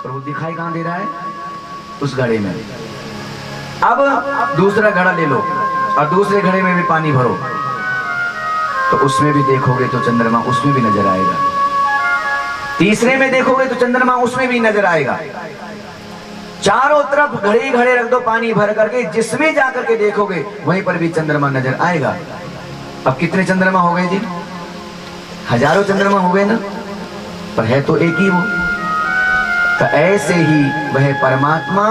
पर वो दिखाई कहां दे रहा है? उस घड़े में। अब दूसरा घड़ा ले लो और दूसरे घड़े में भी पानी भरो, तो उसमें भी देखोगे तो चंद्रमा उसमें भी नजर आएगा। तीसरे में देखोगे तो चंद्रमा उसमें भी नजर आएगा। चारों तरफ घड़े ही घड़े रख दो पानी भर करके, जिसमें जाकर के देखोगे वहीं पर भी चंद्रमा नजर आएगा। अब कितने चंद्रमा हो गए जी? हजारों चंद्रमा हो गए ना, पर है तो एक ही वो। तो ऐसे ही वह परमात्मा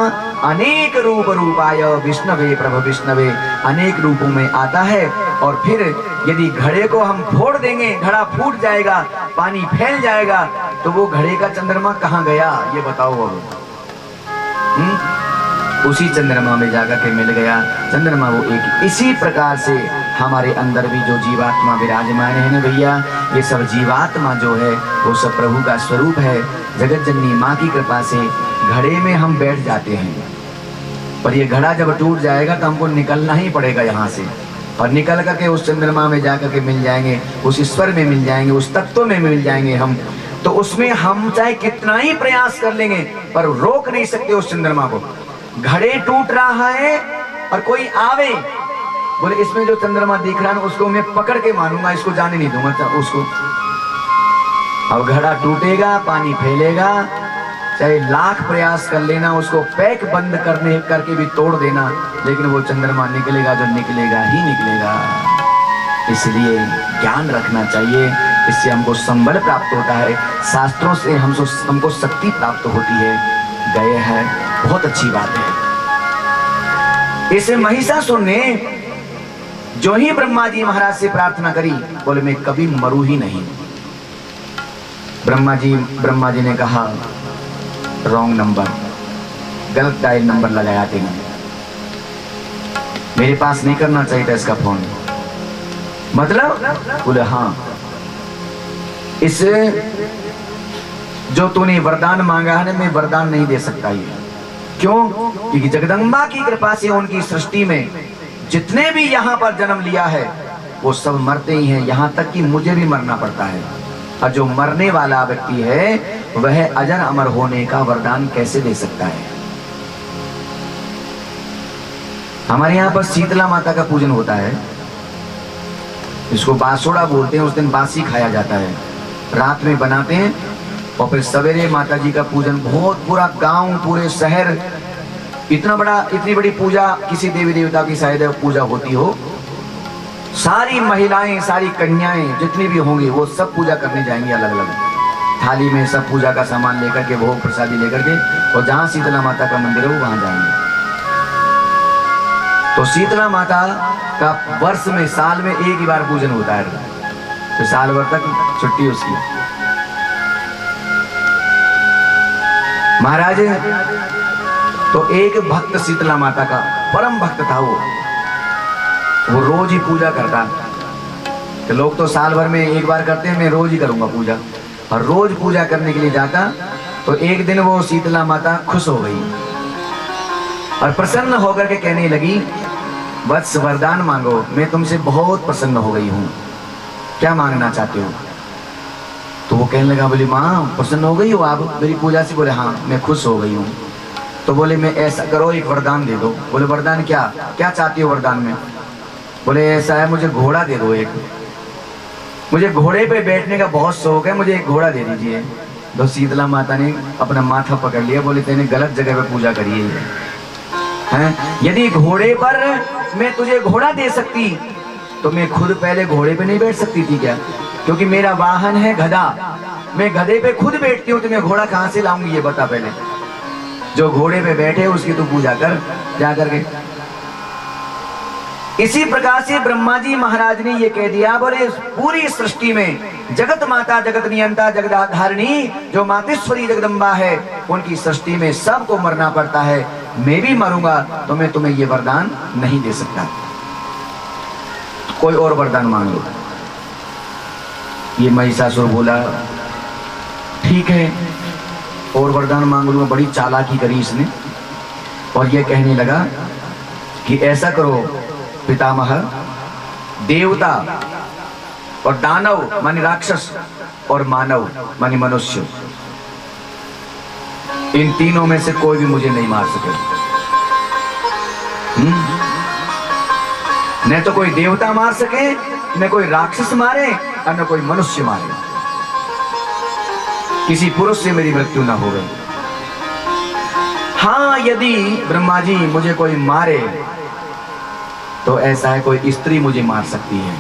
अनेक रूपाय विष्णवे प्रभ विष्णवे, अनेक रूपों में आता है। और फिर यदि घड़े को हम फोड़ देंगे, घड़ा फूट जाएगा, पानी फैल जाएगा, तो वो घड़े का चंद्रमा कहाँ गया ये बताओ। अब उसी चंद्रमा में जाकर के मिल गया चंद्रमा वो एक। इसी प्रकार से हमारे अंदर भी जो जीवात्मा विराजमान है ना भैया, ये सब जीवात्मा जो है वो सब प्रभु का स्वरूप है। जगत जननी माँ की कृपा से घड़े में हम बैठ जाते हैं, पर ये घड़ा जब टूट जाएगा तो हमको निकलना ही पड़ेगा यहाँ से, और निकल करके उस चंद्रमा में जाकर के मिल जाएंगे, उस ईश्वर में मिल जाएंगे, उस तत्व में मिल जाएंगे हम। तो उसमें हम चाहे कितना ही प्रयास कर लेंगे पर रोक नहीं सकते उस चंद्रमा को। घड़े टूट रहा है और कोई आवे बोले इसमें जो चंद्रमा दिख रहा है उसको मैं पकड़ के मानूंगा, इसको जाने नहीं दूंगा उसको। अब घड़ा टूटेगा, पानी फैलेगा, चाहे लाख प्रयास कर लेना, उसको पैक बंद करने करके भी तोड़ देना, लेकिन वो चंद्रमा निकलेगा जो निकलेगा ही निकलेगा। इसलिए ज्ञान रखना चाहिए, इससे हमको संबल प्राप्त होता है, शास्त्रों से हमको शक्ति प्राप्त होती है। गए हैं, बहुत अच्छी बात है। इसे महिषासुर ने जो ही ब्रह्मा जी महाराज से प्रार्थना करी, बोले मैं कभी मरू ही नहीं। ब्रह्मा जी ने कहा रॉन्ग नंबर, गलत डायल नंबर लगाया तेने, मेरे पास नहीं करना चाहिए था इसका फोन। मतलब बोले हाँ, इस जो तूने वरदान मांगा है ना, मैं वरदान नहीं दे सकता ये। क्यों? क्योंकि जगदम्बा की कृपा से उनकी सृष्टि में जितने भी यहाँ पर जन्म लिया है वो सब मरते ही हैं, यहाँ तक कि मुझे भी मरना पड़ता है। और जो मरने वाला व्यक्ति है वह अजर अमर होने का वरदान कैसे दे सकता है? हमारे यहाँ पर शीतला माता का पूजन होता है, इसको बासोड़ा बोलते हैं। उस दिन बासी खाया जाता है, रात में बनाते हैं और फिर सवेरे माता जी का पूजन। बहुत पूरा गांव, पूरे शहर, इतनी बड़ी पूजा किसी देवी देवता की शायद पूजा होती हो। सारी महिलाएं, सारी कन्याएं जितनी भी होंगी वो सब पूजा करने जाएंगी, अलग अलग थाली में सब पूजा का सामान लेकर के, भोग प्रसादी लेकर के, और जहां शीतला माता का मंदिर है वो वहां जाएंगे। तो शीतला माता का वर्ष में, साल में एक ही बार पूजन होता है, तो साल भर तक छुट्टी उसकी। महाराज तो एक भक्त शीतला माता का परम भक्त था, वो रोज ही पूजा करता। तो लोग तो साल भर में एक बार करते हैं, मैं रोज ही करूंगा पूजा। और रोज पूजा करने के लिए जाता, तो एक दिन वो शीतला माता खुश हो गई और प्रसन्न होकर के कहने लगी, वत्स वरदान मांगो, मैं तुमसे बहुत प्रसन्न हो गई हूँ, क्या मांगना चाहते हो? तो वो कहने लगा, बोली माँ प्रसन्न हो गई हो आप मेरी पूजा से? बोले हाँ मैं खुश हो गई हूँ। तो बोले मैं ऐसा करो, एक वरदान दे दो। बोले वरदान क्या क्या चाहती हो वरदान में? बोले ऐसा है, मुझे घोड़ा दे दो एक, मुझे घोड़े पे बैठने का बहुत शौक है, मुझे एक घोड़ा दे दीजिए। तो शीतला माता ने अपना माथा पकड़ लिया, बोले तेने गलत जगह पे पूजा करी है। यदि घोड़े पर मैं तुझे घोड़ा दे सकती तो मैं खुद पहले घोड़े पे नहीं बैठ सकती थी क्या? क्योंकि मेरा वाहन है गधा, मैं गधे पे खुद बैठती हूँ, तो मैं घोड़ा कहाँ से लाऊंगी ये बता पहले। जो घोड़े पे बैठे उसकी तो पूजा कर जा करके। इसी प्रकार से ब्रह्मा जी महाराज ने ये कह दिया, बोले पूरी सृष्टि में जगत माता, जगत नियंता, जगदाधारिणी जो मातेश्वरी जगदम्बा है, उनकी सृष्टि में सबको मरना पड़ता है, मैं भी मरूंगा, तो मैं तुम्हें ये वरदान नहीं दे सकता, कोई और वरदान मांग लो। ये महिषासुर बोला ठीक है और वरदान मांग लूंगा। बड़ी चालाकी करी इसने और ये कहने लगा कि ऐसा करो पितामह, देवता और दानव माने राक्षस और मानव माने मनुष्य, इन तीनों में से कोई भी मुझे नहीं मार सके। न तो कोई देवता मार सके, न कोई राक्षस मारे, और न कोई मनुष्य मारे। किसी पुरुष से मेरी मृत्यु न हो गई। हाँ, यदि ब्रह्मा जी मुझे कोई मारे तो ऐसा है कोई स्त्री मुझे मार सकती है।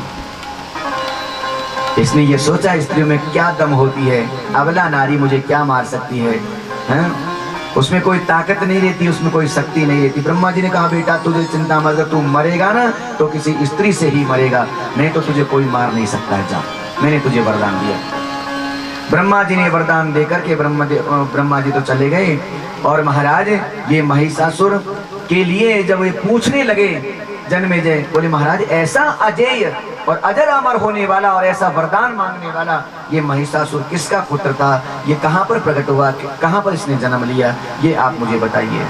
इसने ये सोचा स्त्रियों में क्या दम होती है, अबला नारी मुझे क्या मार सकती है, हैं? उसमें कोई ताकत नहीं रहती, उसमें कोई शक्ति नहीं रहती। ब्रह्मा जी ने कहा बेटा तुझे चिंता मत कर, तू मरेगा ना तो किसी स्त्री से ही मरेगा, नहीं तो तुझे कोई मार नहीं सकता है। जा, मैंने तुझे वरदान दिया। ब्रह्मा जी ने वरदान देकर के ब्रह्मा जी तो चले गए। और महाराज ये महिषासुर के लिए जब ये पूछने लगे जन्मेजय, बोले महाराज ऐसा अजेय और अजर अमर होने वाला और ऐसा वरदान मांगने वाला ये महिषासुर किसका पुत्र था, ये कहां पर प्रकट हुआ, कहां पर इसने जन्म लिया, ये आप मुझे बताइए।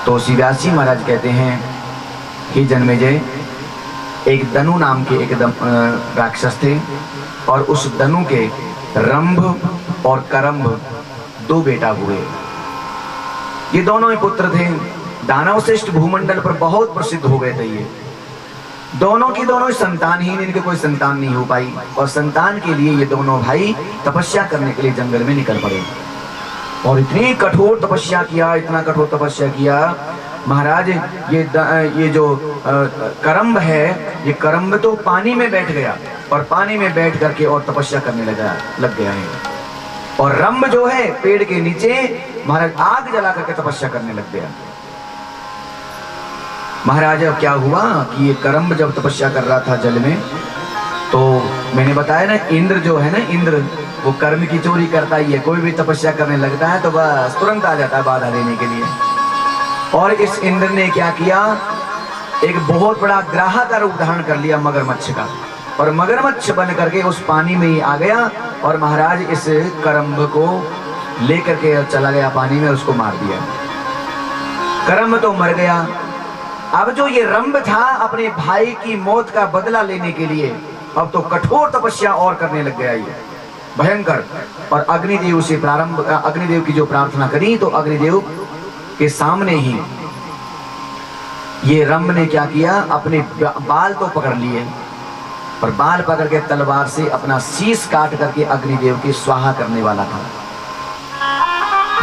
तो श्री व्यास जी महाराज कहते हैं कि जन्मेजय, एक दनु नाम के एक राक्षस थे और उस दनु के रंभ और करंभ दो बेटा हुए। ये दोनों ही पुत्र थे। दानव श्रेष्ठ भूमंडल पर बहुत प्रसिद्ध हो गए थे। ये दोनों की दोनों ही संतानहीन, इनके कोई संतान नहीं हो पाई और संतान के लिए ये दोनों भाई तपस्या करने के लिए जंगल में निकल पड़े और इतनी कठोर तपस्या किया, इतना कठोर तपस्या किया महाराज। ये जो करंभ है, ये करंभ तो पानी में बैठ गया और पानी में बैठ करके और तपस्या करने लग गया है। और रंभ जो है पेड़ के नीचे महाराज आग जला करके तपस्या करने लग गया। महाराज अब क्या हुआ कि ये करंभ जब तपस्या कर रहा था जल में, तो मैंने बताया ना इंद्र जो है ना, इंद्र वो कर्म की चोरी करता ही है। कोई भी तपस्या करने लगता है तो बस तुरंत आ जाता है बाधा देने के लिए। और इस इंद्र ने क्या किया, एक बहुत बड़ा ग्राह का रूप धारण कर लिया मगरमच्छ का, और मगरमच्छ बन करके उस पानी में ही आ गया और महाराज इस करंभ को लेकर के चला गया पानी में, उसको मार दिया। करंभ तो मर गया। अब जो ये रंभ था अपने भाई की मौत का बदला लेने के लिए अब तो कठोर तपस्या और करने लग गया ये भयंकर। और अग्निदेव से अग्निदेव की जो प्रार्थना करी तो अग्निदेव के सामने ही ये रंभ ने क्या किया, अपने बाल तो पकड़ लिए और बाल पकड़ के तलवार से अपना शीश काट करके अग्निदेव की स्वाहा करने वाला था।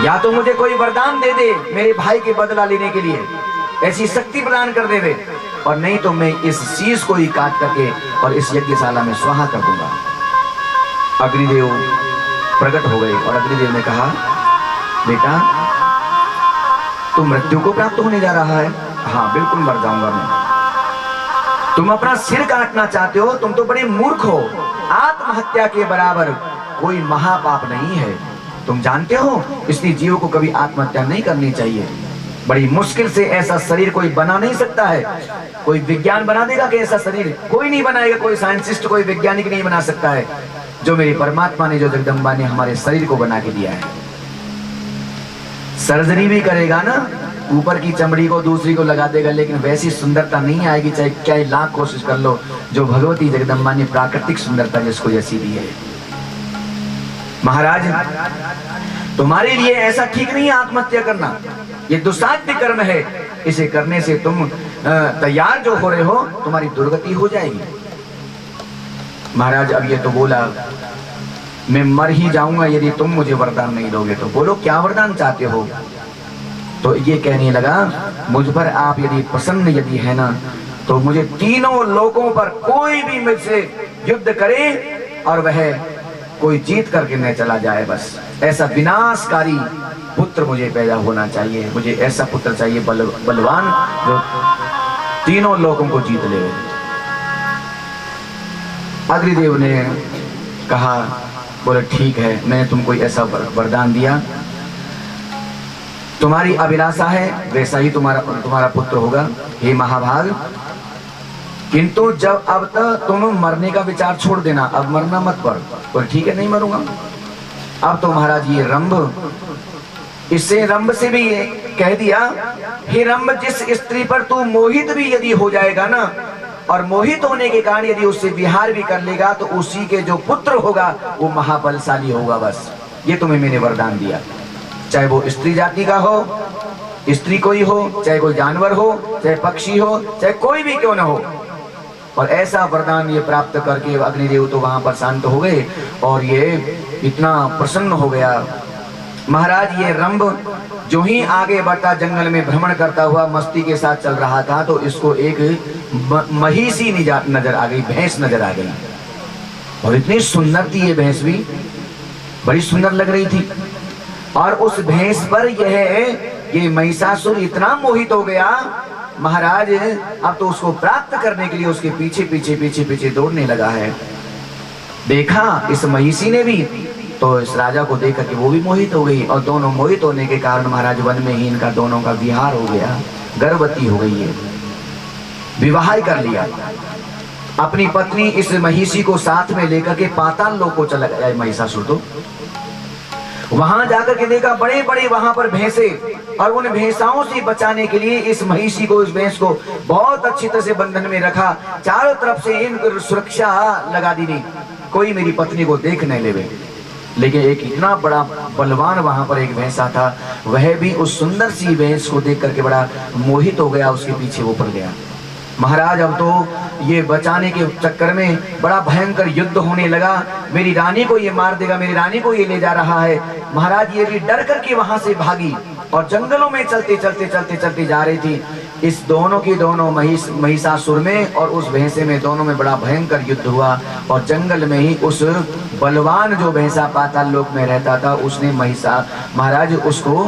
या तो मुझे कोई वरदान दे दे मेरे भाई के बदला लेने के लिए, ऐसी शक्ति प्रदान कर देवे, और नहीं तो मैं इस शीश को ही काट करके और इस यज्ञशाला में स्वाहा कर दूंगा। अग्निदेव प्रकट हो गए और अग्निदेव ने कहा बेटा तू मृत्यु को प्राप्त होने जा रहा है। हाँ बिल्कुल मर जाऊंगा मैं। तुम अपना सिर काटना चाहते हो, तुम तो बड़े मूर्ख हो। आत्महत्या के बराबर कोई महापाप नहीं है, तुम जानते हो, इसलिए जीव को कभी आत्महत्या नहीं करनी चाहिए। बड़ी मुश्किल से ऐसा शरीर कोई बना नहीं सकता है। कोई विज्ञान बना देगा कि ऐसा शरीर कोई नहीं बनाएगा, कोई साइंटिस्ट कोई वैज्ञानिक नहीं बना सकता है जो मेरी परमात्मा ने, जो जगदम्बा ने हमारे शरीर को बना के दिया है। सर्जरी भी करेगा ना, ऊपर की चमड़ी को दूसरी को लगा देगा, लेकिन वैसी सुंदरता नहीं आएगी चाहे क्या लाख कोशिश कर लो, जो भगवती जगदम्बा ने प्राकृतिक सुंदरता जिसको जैसी दी है। महाराज तुम्हारे लिए ऐसा ठीक नहीं है आत्महत्या करना, ये दुस्साध्य कर्म है। इसे करने से तुम तैयार जो हो रहे हो, तुम्हारी दुर्गति हो जाएगी। महाराज अब ये तो बोला मैं मर ही जाऊंगा यदि तुम मुझे वरदान नहीं दोगे। तो बोलो क्या वरदान चाहते हो। तो ये कहने लगा मुझ पर आप यदि प्रसन्न यदि है ना, तो मुझे तीनों लोगों पर कोई भी मुझसे युद्ध करे और वह कोई जीत करके न चला जाए, बस ऐसा विनाशकारी पुत्र मुझे पैदा होना चाहिए। मुझे ऐसा पुत्र चाहिए बलवान जो तीनों लोगों को जीत ले। अग्निदेव ने कहा बोले ठीक है, मैंने तुमको ऐसा वरदान दिया, तुम्हारी अभिलाषा है वैसा ही तुम्हारा पुत्र होगा हे महाभाग। किंतु जब अब तक तुम मरने का विचार छोड़ देना, अब मरना मत पड़। बोले ठीक है नहीं मरूंगा। अब तो महाराज ये रंभ, इससे रंभ से भी ये कह दिया हे रंभ, जिस स्त्री पर तू मोहित भी यदि हो जाएगा ना, और मोहित होने के कारण यदि उससे विहार भी कर लेगा, तो उसी के जो पुत्र होगा वो महाबलशाली होगा। बस ये तुम्हें मैंने वरदान दिया। चाहे वो स्त्री जाति का हो, स्त्री कोई हो, चाहे कोई जानवर हो, चाहे पक्षी हो, चाहे कोई भी क्यों न हो। और ऐसा वरदान ये प्राप्त करके अग्निदेव तो वहां पर शांत हो गए और ये इतना प्रसन्न हो गया। महाराज ये रंभ जो ही आगे बढ़ता जंगल में भ्रमण करता हुआ मस्ती के साथ चल रहा था तो इसको एक महिषी नजर आ गई, भैंस नजर आ गई। और इतनी सुंदर थी ये भैंस भी, बड़ी सुंदर लग रही थी। और उस भैंस पर ये महिषासुर इतना मोहित हो गया महाराज, अब तो उसको प्राप्त करने के लिए उसके पीछे पीछे पीछे पीछे दौड़ने लगा है। देखा इस महिषी ने भी तो इस राजा को देखा कि वो भी मोहित हो गई और दोनों मोहित होने के कारण महाराज वन में ही इनका दोनों का विहार हो गया, गर्भवती हो गई है, विवाह कर लिया। अपनी पत्नी इस महिषी को साथ में लेकर के पाताल लोक को चला गया महिषासुर। तो वहां जाकर के देखा बड़े बड़े वहां पर भैंसे, और उन भैंसाओं से बचाने के लिए इस महिषी को, इस भैंस को बहुत अच्छी तरह से बंधन में रखा। चारों तरफ से इन सुरक्षा लगा दी नहीं, कोई मेरी पत्नी को देख नहीं लेवे। लेकिन एक इतना बड़ा बलवान वहां पर एक भैंसा था, वह भी उस सुंदर सी भैंस को देख करके बड़ा मोहित हो गया, उसके पीछे वो पड़ गया। महाराज अब तो ये बचाने के चक्कर में बड़ा भयंकर युद्ध होने लगा। मेरी रानी को ये मार देगा, मेरी रानी को ये ले जा रहा है। महाराज ये भी डर करके वहां से भागी और जंगलों में चलते चलते चलते चलते जा रही थी। इस दोनों की दोनों महिषासुर में और उस भैंसे में, दोनों में बड़ा भयंकर युद्ध हुआ। और जंगल में ही उस बलवान जो भैंसा पाताल लोक में रहता था उसने महाराज उसको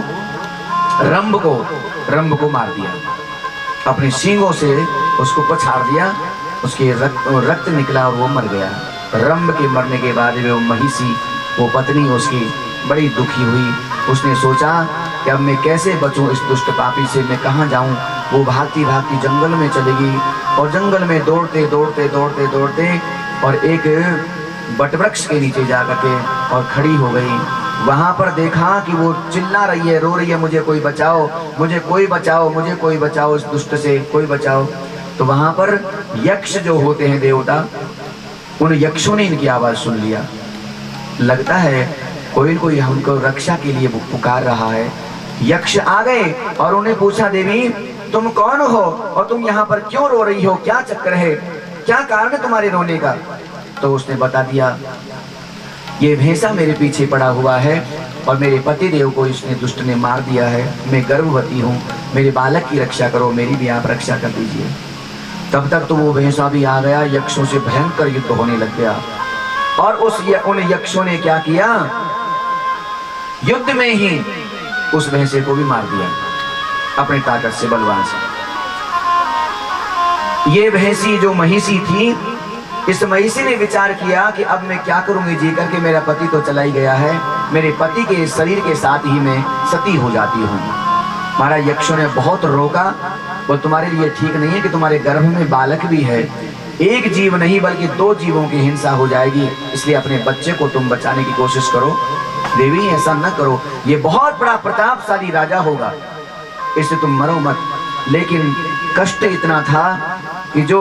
रंभ को मार दिया, अपने सींगों से उसको पछाड़ दिया, उसके रक्त निकला और वो मर गया। रंभ के मरने के बाद वो महिषी, वो पत्नी उसकी बड़ी दुखी हुई। उसने सोचा कि अब मैं कैसे बचूं इस दुष्ट पापी से, मैं कहाँ जाऊं। वो भागती भागती जंगल में चलेगी और जंगल में दौड़ते दौड़ते दौड़ते दौड़ते और एक बटवृक्ष के नीचे जाकर के और खड़ी हो गई। वहां पर देखा कि वो चिल्ला रही है, रो रही है, मुझे कोई बचाओ, मुझे कोई बचाओ, मुझे कोई बचाओ, इस दुष्ट से कोई बचाओ। तो वहां पर यक्ष जो होते हैं देवता, उन यक्षों ने इनकी आवाज सुन लिया। लगता है कोई कोई हमको रक्षा के लिए पुकार रहा है। यक्ष आ गए और उन्हें पूछा, देवी तुम कौन हो और तुम यहाँ पर क्यों रो रही हो, क्या चक्कर है, क्या कारण है तुम्हारे रोने का। तो उसने बता दिया, ये भैंसा मेरे पीछे पड़ा हुआ है और मेरे पति देव को इसने दुष्ट ने मार दिया है, मैं गर्भवती हूँ, मेरे बालक की रक्षा करो, मेरी भी आप रक्षा कर दीजिए। तब तक तो वो भैंसा भी आ गया, यक्षों से भयंकर युद्ध होने लग गया। और उन यक्षों ने क्या किया, युद्ध में ही उस भैंसे को भी मार दिया अपनी ताकत से, बलवान से। ये भैंसी जो महिषी थी, इस महिषी ने विचार किया कि अब मैं क्या करूंगी जी करके, मेरा पति तो चला ही गया है, मेरे पति के शरीर के साथ ही मैं सती हो जाती हूँ। महाराज यक्षों ने बहुत रोका, वो तुम्हारे लिए ठीक नहीं है कि तुम्हारे गर्भ में बालक भी है, एक जीव नहीं बल्कि 2 जीवों की हिंसा हो जाएगी, इसलिए अपने बच्चे को तुम बचाने की कोशिश करो। देवी ऐसा न करो, ये बहुत बड़ा प्रतापशाली राजा होगा, इससे तुम मरो मत। लेकिन कष्ट इतना था कि जो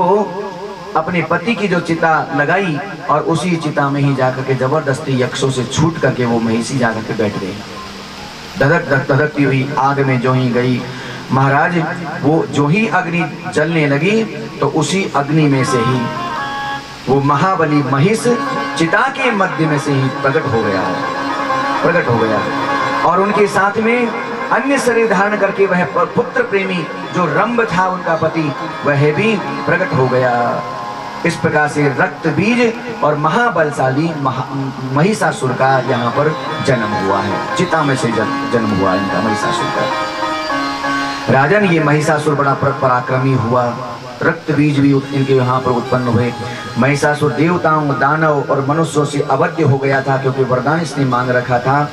अपने पति की जो चिता लगाई और उसी चिता में ही जाकर के जबरदस्ती यक्षों से छूट करके वो महिषी जाकर के बैठ गई। धधकती हुई आग में जो ही गई महाराज, वो जो ही अग्नि जलने लगी तो उसी अग्नि में से ही वो महाबली महिष चिता के मध्य में से ही प्रकट हो गया। और उनके साथ में अन्य शरीर धारण करके वह पुत्र प्रेमी जो रंभ था उनका पति, वह भी प्रकट हो गया। इस प्रकार से रक्त बीज और महाबलशाली महिषासुर का यहाँ पर जन्म हुआ है, चिता में से जन्म हुआ इनका महिषासुर का। राजन ये महिषासुर बड़ा पराक्रमी हुआ, रक्त बीज भी इनके यहाँ पर उत्पन्न हुए। महिषासुर देवताओं, दानव और मनुष्यों से अवध्य हो गया था, क्योंकि वरदान इसने मांग रखा था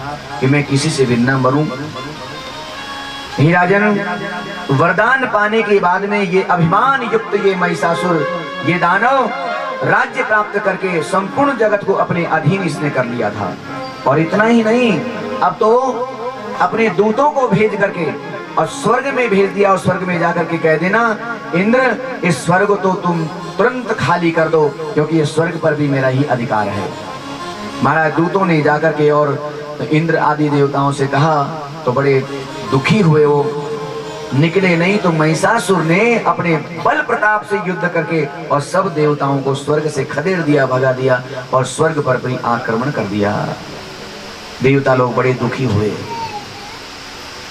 कि मैं किसी से भी न मरूं। ही राजन, वरदान पाने के बाद में ये अभिमान युक्त ये महिषासुर, ये दानव राज्य प्राप्त करके संपूर्ण जगत को अपने अधीन इसने कर लिया था। और इतना ही नहीं, अब तो अपने दूतों को भेज करके और स्वर्ग में भेज दिया, और स्वर्ग में जाकर के कह देना, इंद्र इस स्वर्ग तो तुम तुरंत खाली कर दो, क्योंकि इस स्वर्ग पर भी मेरा ही अधिकार है। महाराज दूतों ने जाकर के और तो इंद्र आदि देवताओं से कहा तो बड़े दुखी हुए, वो निकले नहीं। तो महिषासुर ने अपने बल प्रताप से युद्ध करके और सब देवताओं को स्वर्ग से खदेड़ दिया, भगा दिया और स्वर्ग पर भी आक्रमण कर दिया। देवता लोग बड़े दुखी हुए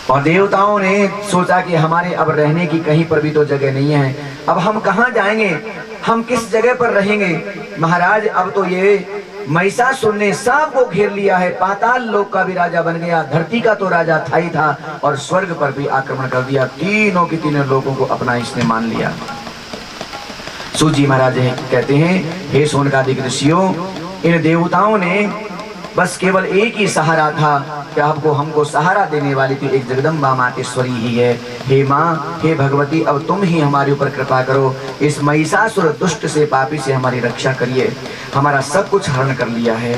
और देवताओं ने सोचा कि हमारे अब रहने की कहीं पर भी तो जगह नहीं है, अब हम कहाँ जाएंगे, हम किस जगह पर रहेंगे। महाराज अब तो ये महिषासुर ने सबको घेर लिया है, पाताल लोक का भी राजा बन गया, धरती का तो राजा था ही था और स्वर्ग पर भी आक्रमण कर दिया। तीनों के तीनों लोगों को अपना इसने मान लिया। सूत जी महाराज कहते हैं, हे शौनकादिक ऋषियों, इन देवताओं ने बस केवल एक ही सहारा था कि आपको हमको सहारा देने वाली थी एक जगदम्बा मातेश्वरी ही है। हे माँ, हे भगवती, अब तुम ही हमारे ऊपर कृपा करो, इस महिषासुर दुष्ट से, पापी से हमारी रक्षा करिए, हमारा सब कुछ हरण कर लिया है।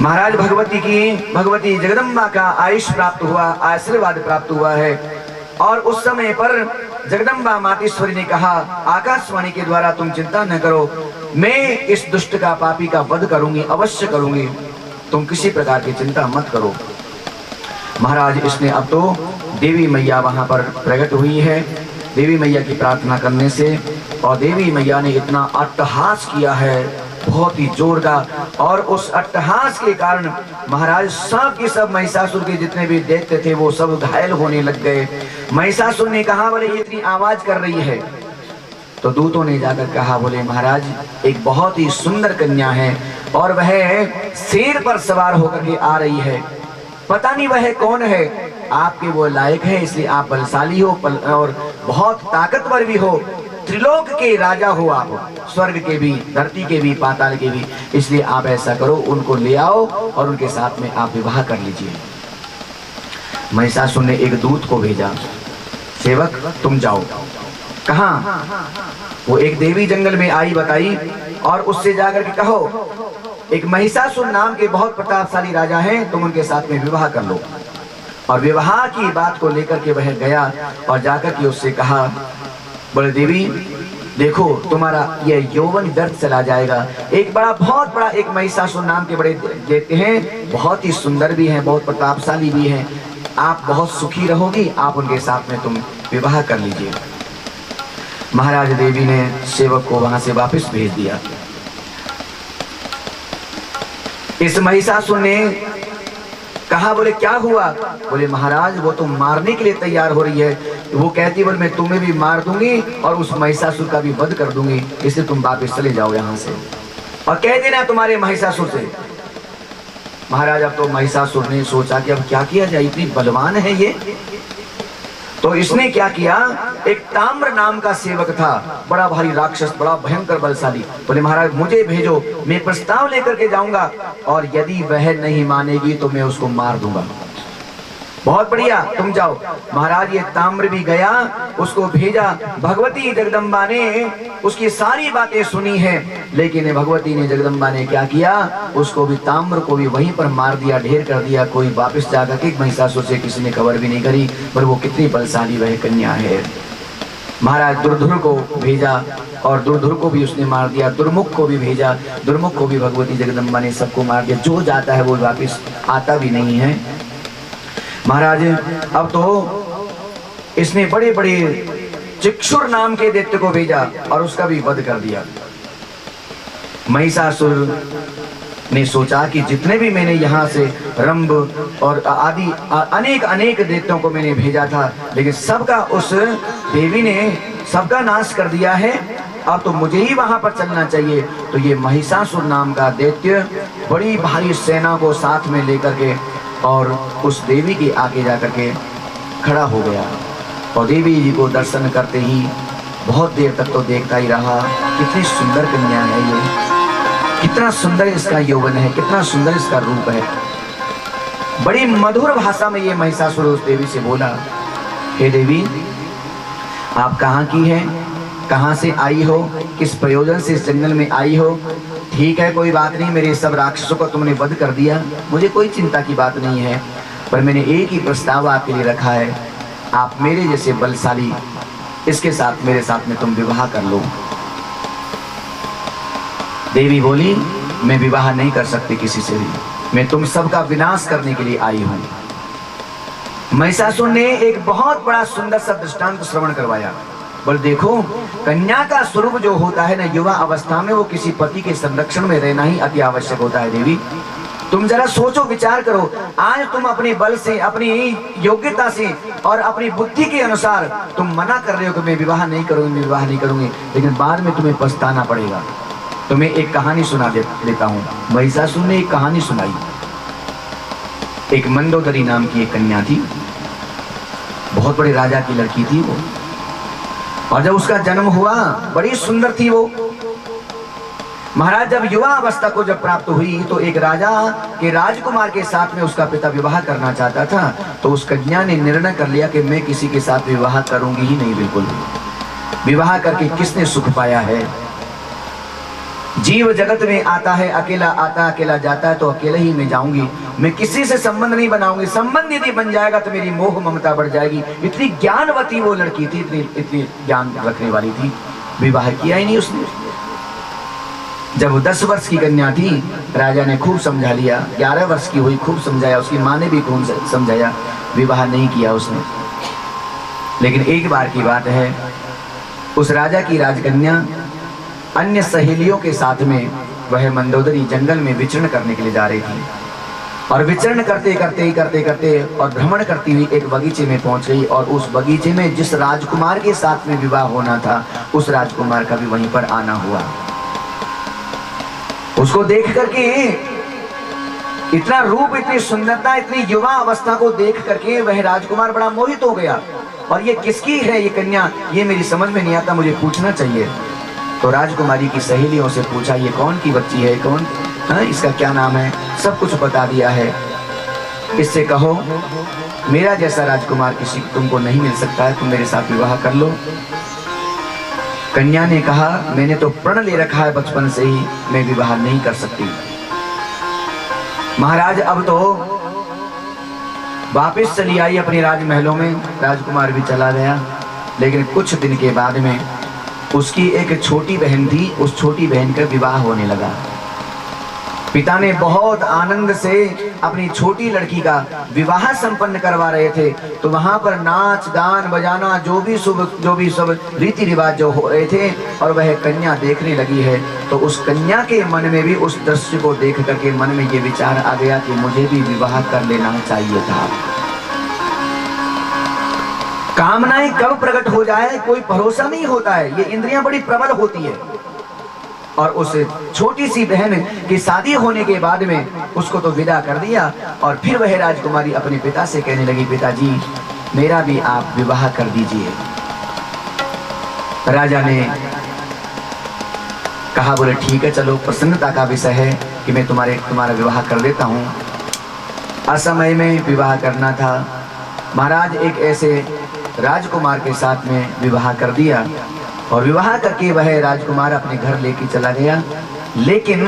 महाराज भगवती जगदम्बा का आयुष प्राप्त हुआ, आशीर्वाद प्राप्त हुआ है। और उस समय पर जगदम्बा मातेश्वरी ने कहा, आकाशवाणी के द्वारा तुम चिंता न करो, मैं इस दुष्ट का, पापी का वध करूंगी, अवश्य करूंगी, तुम किसी प्रकार की चिंता मत करो। महाराज इसने अब तो देवी मैया वहां पर प्रकट हुई है, देवी मैया की प्रार्थना करने से, और देवी मैया ने इतना अट्टहास किया है, बहुत ही जोरदार, और उस अट्टहास के कारण महाराज सब के सब महिषासुर के जितने भी दैत्य थे वो सब घायल होने लग गए। महिषासुर ने कहा, बोले ये इतनी आवाज कर रही है। तो दूतों ने जाकर कहा, बोले महाराज एक बहुत ही सुंदर कन्या है और वह शेर पर सवार होकर के आ रही है, पता नहीं वह कौन है, आपके वो लायक है, इसलिए आप बलशाली हो और बहुत ताकतवर भी हो, त्रिलोक के राजा हो आप, स्वर्ग के भी, धरती के भी, पाताल के भी, इसलिए आप ऐसा करो, उनको ले आओ और उनके साथ में आप विवाह कर लीजिए। महिषासुर ने एक दूत को भेजा, सेवक तुम जाओ। कहाँ? वो एक देवी जंगल में आई बताई और उससे जाकर के कहो, एक महिषासुर नाम के बहुत प्रतापशाली राजा हैं, तुम उनके साथ में विवाह कर लो। और विवाह की बात को लेकर के वह गया और जाकर के उससे कहा, बोले देवी देखो तुम्हारा यह यौवन व्यर्थ चला जाएगा। एक बहुत बड़ा एक महिषासुर नाम के बड़े देते हैं, बहुत ही सुंदर भी हैं, बहुत प्रतापशाली भी हैं, आप बहुत सुखी रहोगी, आप उनके साथ में तुम विवाह कर लीजिए। महाराज देवी ने सेवक को वहां से वापस भेज दिया। इस महिषासुर ने कहा, बोले क्या हुआ? बोले महाराज वो तो मारने के लिए तैयार हो रही है, वो कहती बोले मैं तुम्हें भी मार दूंगी और उस महिषासुर का भी वध कर दूंगी, इसलिए तुम वापस चले जाओ यहाँ से और कह देना तुम्हारे महिषासुर से। महाराज अब तो महिषासुर ने सोचा कि अब क्या किया जाए, इतनी बलवान है ये। तो इसने क्या किया, एक ताम्र नाम का सेवक था, बड़ा भारी राक्षस, बड़ा भयंकर बलशाली। बोले महाराज मुझे भेजो, मैं प्रस्ताव लेकर के जाऊंगा और यदि वह नहीं मानेगी तो मैं उसको मार दूंगा। बहुत बढ़िया, तुम जाओ। महाराज ये ताम्र भी गया, उसको भेजा। भगवती जगदम्बा ने उसकी सारी बातें सुनी है, लेकिन भगवती ने जगदम्बा ने क्या किया, उसको भी, ताम्र को भी वहीं पर मार दिया, ढेर कर दिया। कोई वापस जाकर के महिषासुर से किसी ने खबर भी नहीं करी, पर वो कितनी बलशाली वह कन्या है। महाराज दुर्धुर को भेजा और दुर्धुर को भी उसने मार दिया, दुर्मुख को भी भेजा, दुर्मुख को भी भगवती जगदम्बा ने सबको मार दिया। जो जाता है वो वापिस आता भी नहीं है। महाराज अब तो इसने बड़े बड़े चिक्षुर नाम के दैत्य को भेजा और उसका भी वध कर दिया। महिषासुर ने सोचा कि जितने भी मैंने यहाँ से रंभ और आदि अनेक दैत्यों को मैंने भेजा था, लेकिन सबका उस देवी ने सबका नाश कर दिया है, अब तो मुझे ही वहां पर चलना चाहिए। तो ये महिषासुर नाम का दैत्य बड़ी भारी सेना को साथ में लेकर के और उस देवी के आगे जाकर के खड़ा हो गया और देवी जी को दर्शन करते ही बहुत देर तक तो देखता ही रहा। कितनी सुंदर कन्या है ये, कितना सुंदर इसका यौवन है, कितना सुंदर इसका रूप है। बड़ी मधुर भाषा में ये महिषासुर उस देवी से बोला, हे देवी आप कहाँ की हैं, कहाँ से आई हो, किस प्रयोजन से इस जंगल में आई हो? ठीक है कोई बात नहीं, मेरे सब राक्षसों को तुमने वध कर दिया, मुझे कोई चिंता की बात नहीं है, पर मैंने एक ही प्रस्ताव आपके लिए रखा है, आप मेरे जैसे बलशाली इसके साथ, मेरे साथ में तुम विवाह कर लो। देवी बोली मैं विवाह नहीं कर सकती किसी से भी, मैं तुम सबका विनाश करने के लिए आई हूं। महिषासुर ने एक बहुत बड़ा सुंदर सा दृष्टांत श्रवण करवाया। बोल देखो, कन्या का स्वरूप जो होता है ना, युवा अवस्था में वो किसी पति के संरक्षण में रहना ही अति आवश्यक होता है। देवी, तुम जरा सोचो, विचार करो। आज तुम अपने बल से, अपनी योग्यता से और अपनी बुद्धि के अनुसार तुम मना कर रहे हो कि मैं विवाह नहीं करूंगी, मैं विवाह नहीं करूंगी, लेकिन बाद में तुम्हें पछताना पड़ेगा। तुम्हें एक कहानी सुना देता हूँ। महिषासुर ने एक कहानी सुनाई। एक मंदोदरी नाम की एक कन्या थी, बहुत बड़े राजा की लड़की थी वो, और जब उसका जन्म हुआ बड़ी सुंदर थी वो। महाराज जब युवा अवस्था को जब प्राप्त हुई तो एक राजा के राजकुमार के साथ में उसका पिता विवाह करना चाहता था। तो उस कन्या ने निर्णय कर लिया कि मैं किसी के साथ विवाह करूंगी ही नहीं, बिल्कुल। विवाह करके किसने सुख पाया है? जीव जगत में आता है अकेला, आता अकेला जाता है, तो अकेले ही मैं जाऊंगी, मैं किसी से संबंध नहीं बनाऊंगी। संबंध यदि बन जाएगा तो मेरी मोह ममता बढ़ जाएगी। इतनी ज्ञानवती वो लड़की थी, इतनी ज्ञान रखने वाली थी। विवाह किया ही नहीं उसने। जब वो 10 वर्ष की कन्या थी, राजा ने खूब समझा लिया। 11 वर्ष की हुई, खूब समझाया, उसकी माँ ने भी खूब समझाया, विवाह नहीं किया उसने। लेकिन एक बार की बात है, उस राजा की राजकन्या अन्य सहेलियों के साथ में वह मंदोदरी जंगल में विचरण करने के लिए जा रही थी। और विचरण करते करते और भ्रमण करती हुई एक बगीचे में पहुंच गई। और उस बगीचे में जिस राजकुमार के साथ में विवाह होना था, उस राजकुमार का भी वहीं पर आना हुआ। उसको देख करके, इतना रूप, इतनी सुंदरता, इतनी युवा अवस्था को देख करके वह राजकुमार बड़ा मोहित हो गया। और ये किसकी है ये कन्या, ये मेरी समझ में नहीं आता, मुझे पूछना चाहिए। तो राजकुमारी की सहेलियों से पूछा, ये कौन की बच्ची है, कौन, इसका क्या नाम है, सब कुछ बता दिया है। इससे कहो मेरा जैसा राजकुमार किसी तुमको नहीं मिल सकता है, तुम मेरे साथ विवाह कर लो। कन्या ने कहा, मैंने तो प्रण ले रखा है बचपन से ही, मैं विवाह नहीं कर सकती। महाराज अब तो वापस चली आई अपने राजमहलों में। राजकुमार भी चला गया। लेकिन कुछ दिन के बाद में उसकी एक छोटी बहन थी, उस छोटी बहन का विवाह होने लगा। पिता ने बहुत आनंद से अपनी छोटी लड़की का विवाह संपन्न करवा रहे थे। तो वहां पर नाच गान बजाना, जो भी सब रीति रिवाज जो हो रहे थे, और वह कन्या देखने लगी है। तो उस कन्या के मन में भी उस दृश्य को देख करके मन में ये विचार आ गया कि मुझे भी विवाह कर लेना चाहिए था। कामनाएं कब प्रकट हो जाए कोई भरोसा नहीं होता है, ये इंद्रियां बड़ी प्रबल होती है। और उस छोटी सी बहन की शादी होने के बाद में उसको तो विदा कर दिया। और फिर वह राजकुमारी अपने पिता से कहने लगी, पिताजी मेरा भी आप विवाह कर दीजिए। राजा ने कहा, बोले ठीक है, चलो, प्रसन्नता का विषय है कि मैं तुम्हारा विवाह कर देता हूँ। असमय में विवाह करना था। महाराज एक ऐसे राजकुमार के साथ में विवाह कर दिया। और विवाह करके वह राजकुमार अपने घर लेके चला गया। लेकिन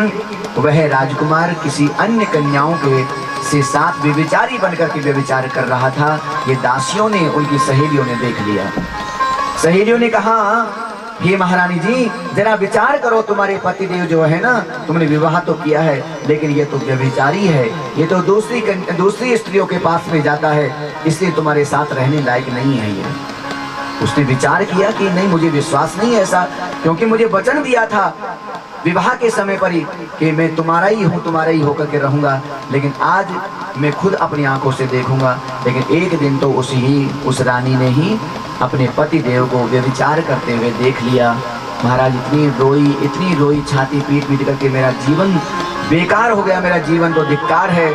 वह राजकुमार किसी अन्य कन्याओं के से साथ व्यभिचारी बनकर के व्यभिचार कर रहा था। ये दासियों ने, उनकी सहेलियों ने देख लिया। सहेलियों ने कहा, हे महारानी जी, जरा विचार करो, तुम्हारे पतिदेव जो है ना, तुमने विवाह तो किया है, लेकिन ये तो व्यभिचारी है, ये तो दूसरी स्त्रियों के पास में जाता है, इसलिए तुम्हारे साथ रहने लायक नहीं है ये। उसने विचार किया कि नहीं, मुझे विश्वास नहीं है ऐसा, क्योंकि मुझे वचन दिया था विवाह के समय पर ही कि मैं तुम्हारा ही हूँ, तुम्हारा ही होकर के रहूंगा। लेकिन आज मैं खुद अपनी आंखों से देखूंगा। लेकिन एक दिन तो उस रानी ने ही अपने पति देव को व्यभिचार करते हुए देख लिया। महाराज इतनी रोई, छाती पीट करके मेरा जीवन बेकार हो गया, मेरा जीवन तो धिक्कार है।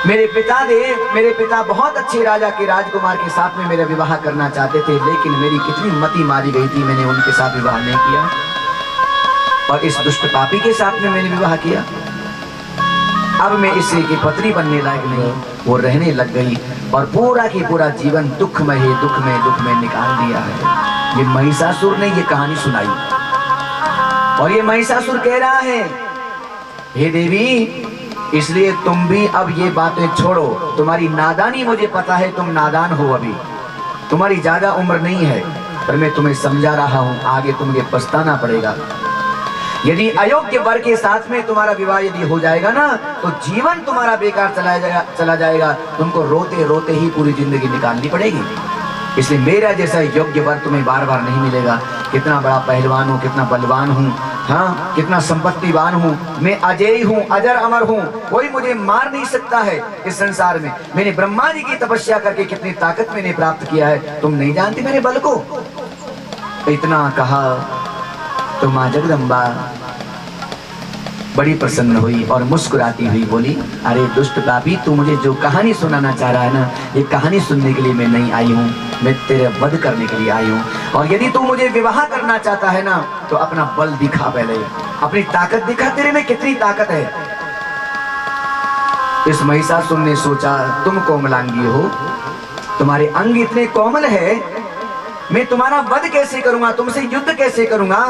मेरे पिता बहुत अच्छे राजा के राजकुमार के साथ में मेरा विवाह करना चाहते थे, लेकिन मेरी कितनी मति मारी गई थी, मैंने उनके साथ विवाह नहीं किया और इस दुष्ट पापी के साथ में मैंने विवाह किया। अब मैं इसे की पत्नी बनने लायक नहीं। वो रहने लग गई और पूरा की पूरा जीवन दुख में निकाल दिया है। ये महिषासुर ने ये कहानी सुनाई और ये महिषासुर कह रहा है, हे देवी, इसलिए तुम भी अब ये बातें छोड़ो। तुम्हारी नादानी मुझे पता है, तुम नादान हो, अभी तुम्हारी ज्यादा उम्र नहीं है, पर मैं तुम्हें समझा रहा हूं, आगे तुम्हें पछताना पड़ेगा। यदि अयोग्य वर के साथ में तुम्हारा विवाह यदि हो जाएगा ना, तो जीवन तुम्हारा बेकार चला जाएगा। तुमको रोते रोते ही पूरी जिंदगी निकालनी पड़ेगी। इसलिए मेरा जैसा योग्य वर तुम्हें बार बार नहीं मिलेगा। कितना बड़ा पहलवान हूँ, कितना बलवान हूँ, हाँ, कितना संपत्तिवान हूँ, मैं अजय हूँ, अजर अमर हूँ, कोई मुझे मार नहीं सकता है इस संसार में। मैंने ब्रह्मा जी की तपस्या करके कितनी ताकत मैंने प्राप्त किया है, तुम नहीं जानती मेरे बल को। इतना कहा तो माँ जगदम्बा बड़ी प्रसन्न हुई और मुस्कुराती हुई बोली, अरे दुष्ट पापी, तू मुझे जो कहानी सुनाना चाह रहा है ना, ये कहानी सुनने के लिए मैं नहीं आई हूँ, मैं तेरे वध करने के लिए आई हूँ। और यदि तू मुझे विवाह करना चाहता है ना, तो अपना बल दिखा, पहले अपनी ताकत दिखा, तेरे में कितनी ताकत है। इस महिषासुर ने सोचा, तुम कोमलांगी हो, तुम्हारे अंग इतने कोमल है, मैं तुम्हारा वध कैसे करूंगा, तुमसे युद्ध कैसे करूंगा।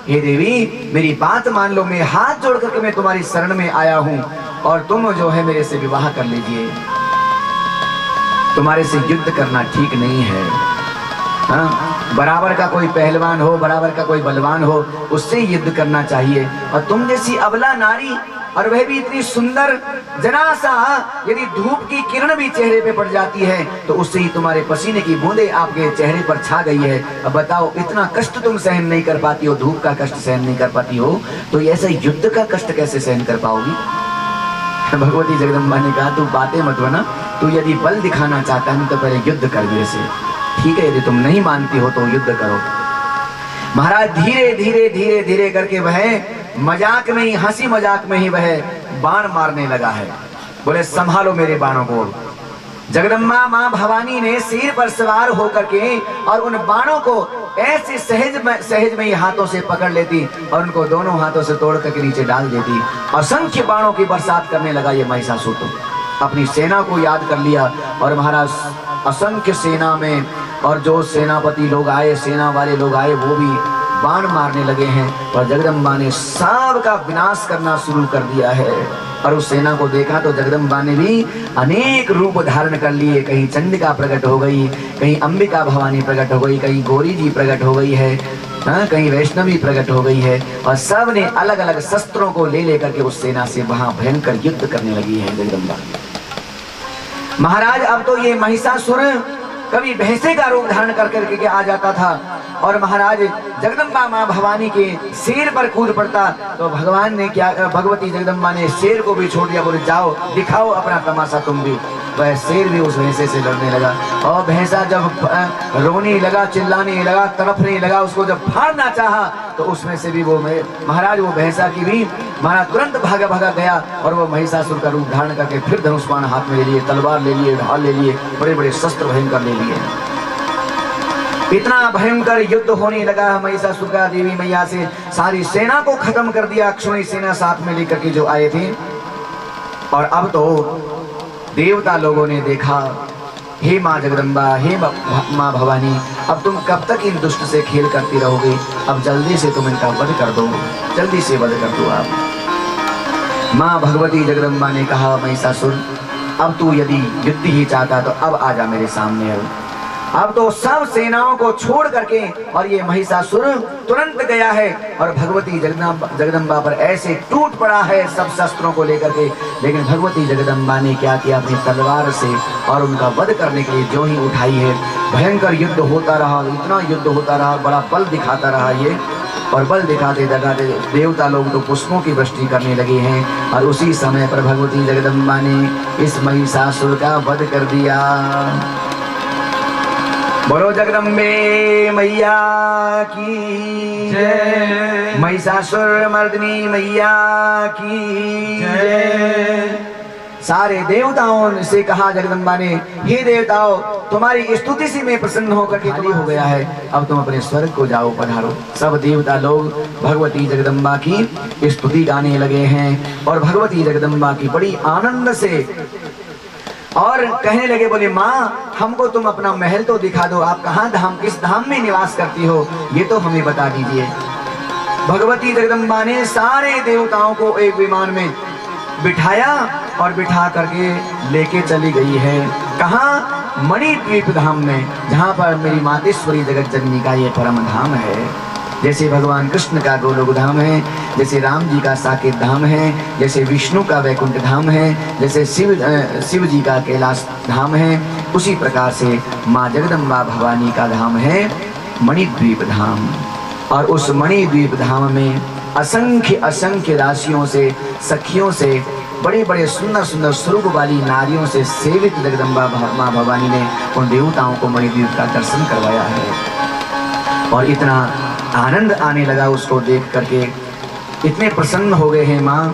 हे देवी, मेरी बात मान लो, मैं हाथ जोड़ करके मैं तुम्हारी शरण में आया हूं, और तुम जो है मेरे से विवाह कर लीजिए। तुम्हारे से युद्ध करना ठीक नहीं है। हाँ, बराबर का कोई पहलवान हो, बराबर का कोई बलवान हो, उससे युद्ध करना चाहिए। और तुम जैसी अबला नारी, और वह भी इतनी सुंदर, जरा सा यदि धूप की किरण भी चेहरे पे पड़ जाती है तो उससे ही तुम्हारे पसीने की बूंदें आपके चेहरे पर छा गई है। अब बताओ, इतना कष्ट तुम सहन नहीं कर पाती हो, धूप का कष्ट सहन नहीं कर पाती हो, तो ऐसे युद्ध का कष्ट कैसे सहन कर पाओगी। भगवती जगदम्बा ने कहा, तू बातें मत बना, तू यदि बल दिखाना चाहता है तो पहले युद्ध कर मेरे से। ठीक है, यदि तुम नहीं मानती हो तो युद्ध करो। महाराज धीरे धीरे धीरे धीरे करके वह मजाक में ही, हंसी मजाक में ही वह बाण मारने लगा है। बोले, संभालो मेरे बाणों को। जगदम्बा माँ भवानी ने सिर पर सवार होकर के और उन बाणों को ऐसे सहज में ही हाथों से पकड़ लेती और उनको दोनों हाथों से तोड़ करके नीचे डाल देती। असंख्य बाणों की बरसात करने लगा ये महिषासुर। तो अपनी सेना को याद कर लिया और महाराज असंख्य सेना में, और जो सेनापति लोग आए, सेना वाले लोग आए, वो भी बाण मारने लगे हैं। और जगदम्बा ने सबका विनाश करना शुरू कर दिया है। और उस सेना को देखा तो जगदम्बा ने भी अनेक रूप धारण कर लिए। कहीं चंडिका प्रकट हो गई, कहीं अंबिका भवानी प्रकट हो गई, कहीं गौरी जी प्रकट हो गई है, कहीं वैष्णवी प्रकट हो गई है। और सब ने अलग अलग शस्त्रों को ले लेकर के उस सेना से वहां भयंकर युद्ध करने लगी है जगदम्बा। महाराज अब तो ये महिषासुर कभी भैंसे का रूप धारण कर करके आ जाता था और महाराज जगदम्बा माँ भवानी के शेर पर कूद पड़ता, तो भगवान ने क्या, भगवती जगदम्बा ने शेर को भी छोड़ दिया। बोले, जाओ दिखाओ अपना तमाशा तुम भी। वह शेर भी उस भैंसे से लड़ने लगा और भैंसा जब रोने लगा, चिल्लाने लगा, तड़पने लगा, उसको जब फाड़ना चाहा तो उसमें से भी वो महाराज वो भैंसा की भी महाराज तुरंत भागा भागा गया और वो महिषासुर का रूप धारण करके फिर धनुष्मान हाथ में ले लिए, तलवार ले लिए, ढाल ले लिए, बड़े बड़े शस्त्र भयंकर ले लिए। इतना भयंकर युद्ध होने लगा महिषासुर का देवी मैया से। सारी सेना को खत्म कर दिया, अक्षुणी सेना साथ में लेकर के जो आए थे। और अब तो देवता लोगों ने देखा, हे माँ जगदम्बा, हे माँ भवानी, अब तुम कब तक इन दुष्ट से खेल करती रहोगे। अब जल्दी से तुम इनका वध कर दो, जल्दी से वध कर दो आप। माँ भगवती जगदम्बा ने कहा, महिषासुर अब तू यदि युद्ध ही चाहता तो अब आजा मेरे सामने। अब तो सब सेनाओं को छोड़ करके और ये महिषासुर तुरंत गया है और भगवती जगदम्बा पर ऐसे टूट पड़ा है सब शस्त्रों को लेकर के। लेकिन भगवती जगदम्बा ने क्या किया, अपनी तलवार से और उनका वध करने के लिए जो ही उठाई है, भयंकर युद्ध होता रहा, इतना युद्ध होता रहा, बड़ा बल दिखाता रहा ये। और बल दिखाते दिखाते देवता लोग तो पुष्पों की वृष्टि करने लगे हैं। और उसी समय पर भगवती जगदम्बा ने इस महिषासुर का वध कर दिया। बोलो जगदम्बे मैया की जय, महिषासुर मर्दिनी मैया की जय। सारे देवताओं से कहा जगदम्बा ने, हे देवताओं, तुम्हारी स्तुति से मैं प्रसन्न होकर के खाली हो गया है, अब तुम अपने स्वर्ग को जाओ, पधारो। सब देवता लोग भगवती जगदम्बा की स्तुति गाने लगे हैं और भगवती जगदम्बा की बड़ी आनंद से और कहने लगे, बोले माँ हमको तुम अपना महल तो दिखा दो, आप कहाँ धाम, किस धाम में निवास करती हो, ये तो हमें बता दीजिए। भगवती जगदम्बा ने सारे देवताओं को एक विमान में बिठाया और बिठा करके लेके चली गई है। कहाँ? मणिद्वीप धाम में, जहाँ पर मेरी मातेश्वरी जगत जननी का ये परम धाम है। जैसे भगवान कृष्ण का गोलोक धाम है, जैसे राम जी का साकेत धाम है, जैसे विष्णु का वैकुंठ धाम है, जैसे शिव जी का कैलाश धाम है, उसी प्रकार से माँ जगदम्बा भवानी का धाम है मणिद्वीप धाम। और उस मणिद्वीप धाम में असंख्य असंख्य राशियों से, सखियों से, बड़े बड़े सुंदर सुंदर स्वरूप वाली नारियों से सेवित जगदम्बा माँ भवानी ने उन देवताओं को मणिद्वीप का दर्शन करवाया है। और इतना आनंद आने लगा उसको देख करके, इतने प्रसन्न हो गए हैं माँ,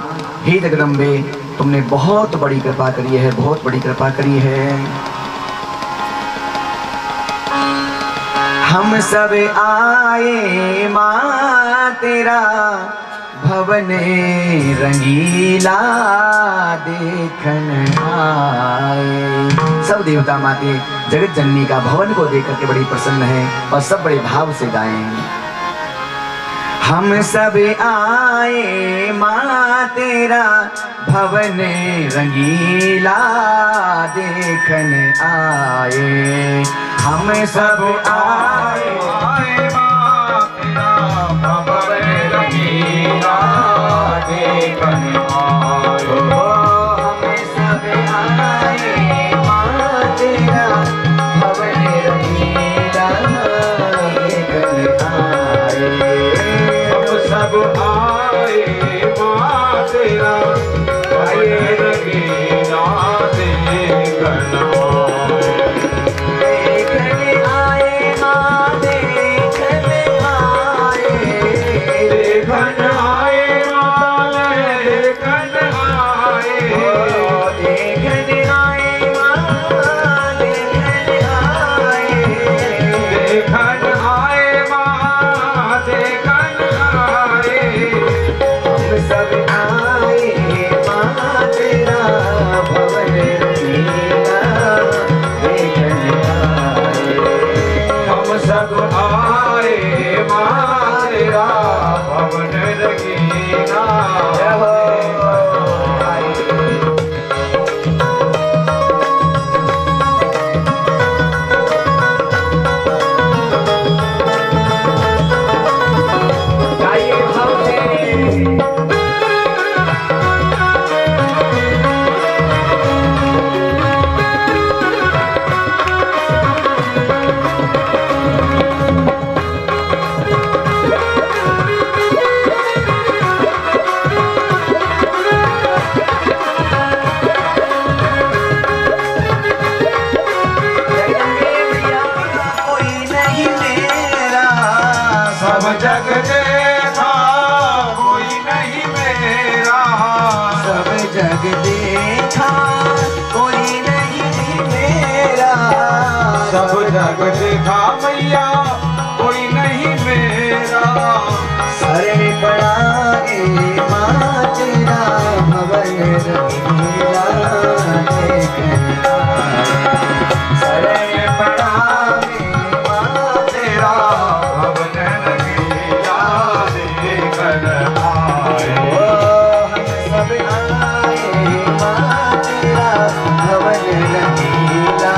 हे जगदम्बे तुमने बहुत बड़ी कृपा करी है, बहुत बड़ी कृपा करी है। हम सब आए माँ तेरा भवन रंगीला देखन आए। सब देवता माते जगत जननी का भवन को देख करके बड़ी प्रसन्न है और सब बड़े भाव से गाएं। हम सब आए माँ तेरा भवन रंगीला देखन आए। हम सब आए माँ तेरा भवन रंगीला देखन आए। हम सब आए माँ तेरा भवन रंगीला देखन आए। सब आए माँ तेरा भवन रंगीला देखन आए। देखन आए माँ देखन आए। देखन आए माँ देखन आए। देखन आए माँ देखन आए। हम सब आए माँ तेरा भवन रंगीला देखन आए। हम सब आए माँ तेरा भवन रंगीला गाइए भाव से। सब जग देखा कोई नहीं मेरा। सब जग देखा कोई नहीं मेरा। सब जग देखा मैया कोई नहीं मेरा। शरण पड़ा ए माँ तेरा भवन रंगीला देखन आए। शरण पड़ा ए माँ तेरा भवन रंगीला देखन आए। हम सब आए माँ तेरा भवन रंगीला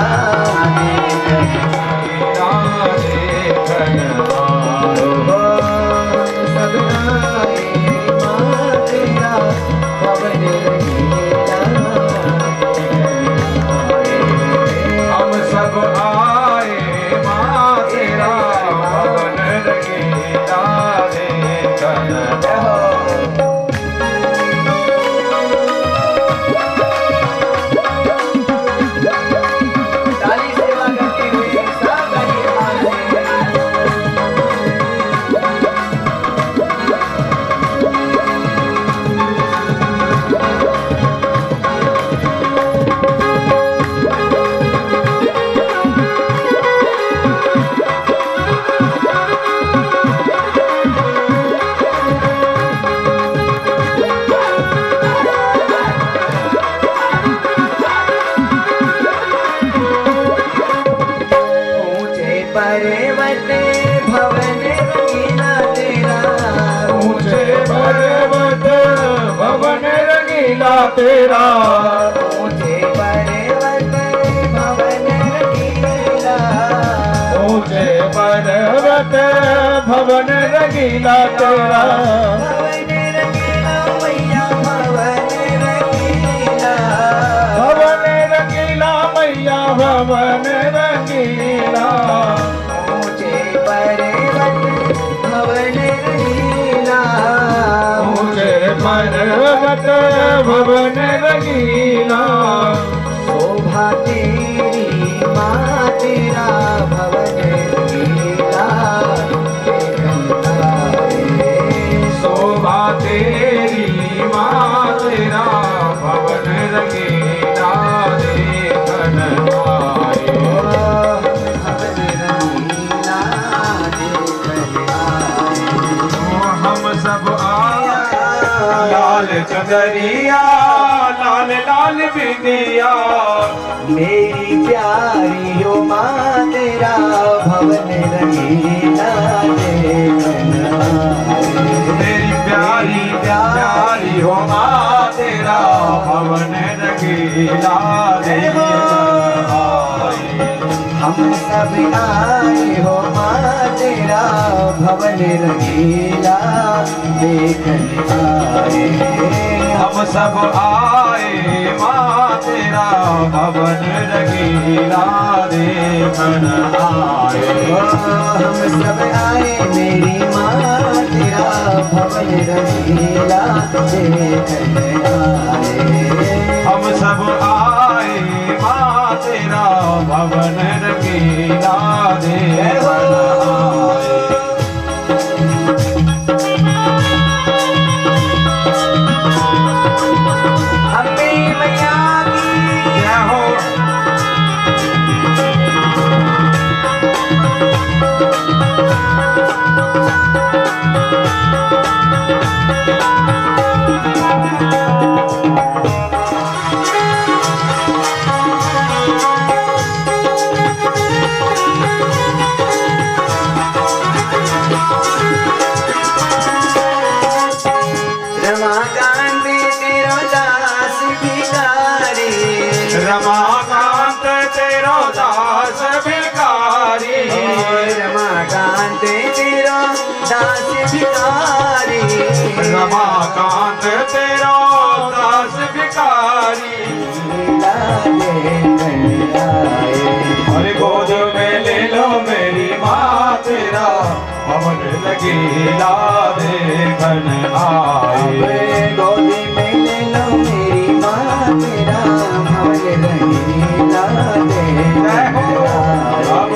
देखन देखन आए। सब आए माँ तेरा भवन रंगीला हम सब आए माँ तेरा भवन रंगीला देखन ताली सेवा करते हुए सब गाइए भाव से। ऊंचे पर्वत भवन रंगीला तेरा। ऊंचे पर्वत भवन रंगीला तेरा। ऊंचे पर्वत भवन रंगीला। ऊंचे पर्वत भवन रंगीला तेरा भवन रंगीला मैया भवन रंगीला भवन रंगीला मैया भवन रंगीला ऊंचे पर्वत भवन रंगीला ऊंचे पर्वत भवन रंगीला शोभा तेरी माँ तेरा भवन रंगीला शोभा तेरी माँ तेरा भवन रंगीला देखन आए हम सब आए लाल चंदरिया लाल लाल बिंदिया मेरी प्यारी हो माँ तेरा भवन रंगीला मेरी प्यारी प्यारी हो माँ तेरा भवन रंगीला देखन आए हम सब आए हो माँ तेरा भवन रंगीला देखन आए हम सब आए माँ तेरा भवन रंगीला देखन आए हम सब आए मेरी माँ तेरा भवन रंगीला देखन आए हम सब आए माँ तेरा भवन रंगीला देखन आए अम्बे मैया की जय हो रमाकांत तेरा दास भिखारी रमाकांत तेरो दास भिखारी रमाकांत तेरा दास भिखारी रमाकांत तेरो दास भिखारी अरे गोद में ले लो मेरी माँ तेरा भवन रंगीला देखन आए गोदी में ले लो मेरी माँ तेरा भवन रंगीला अब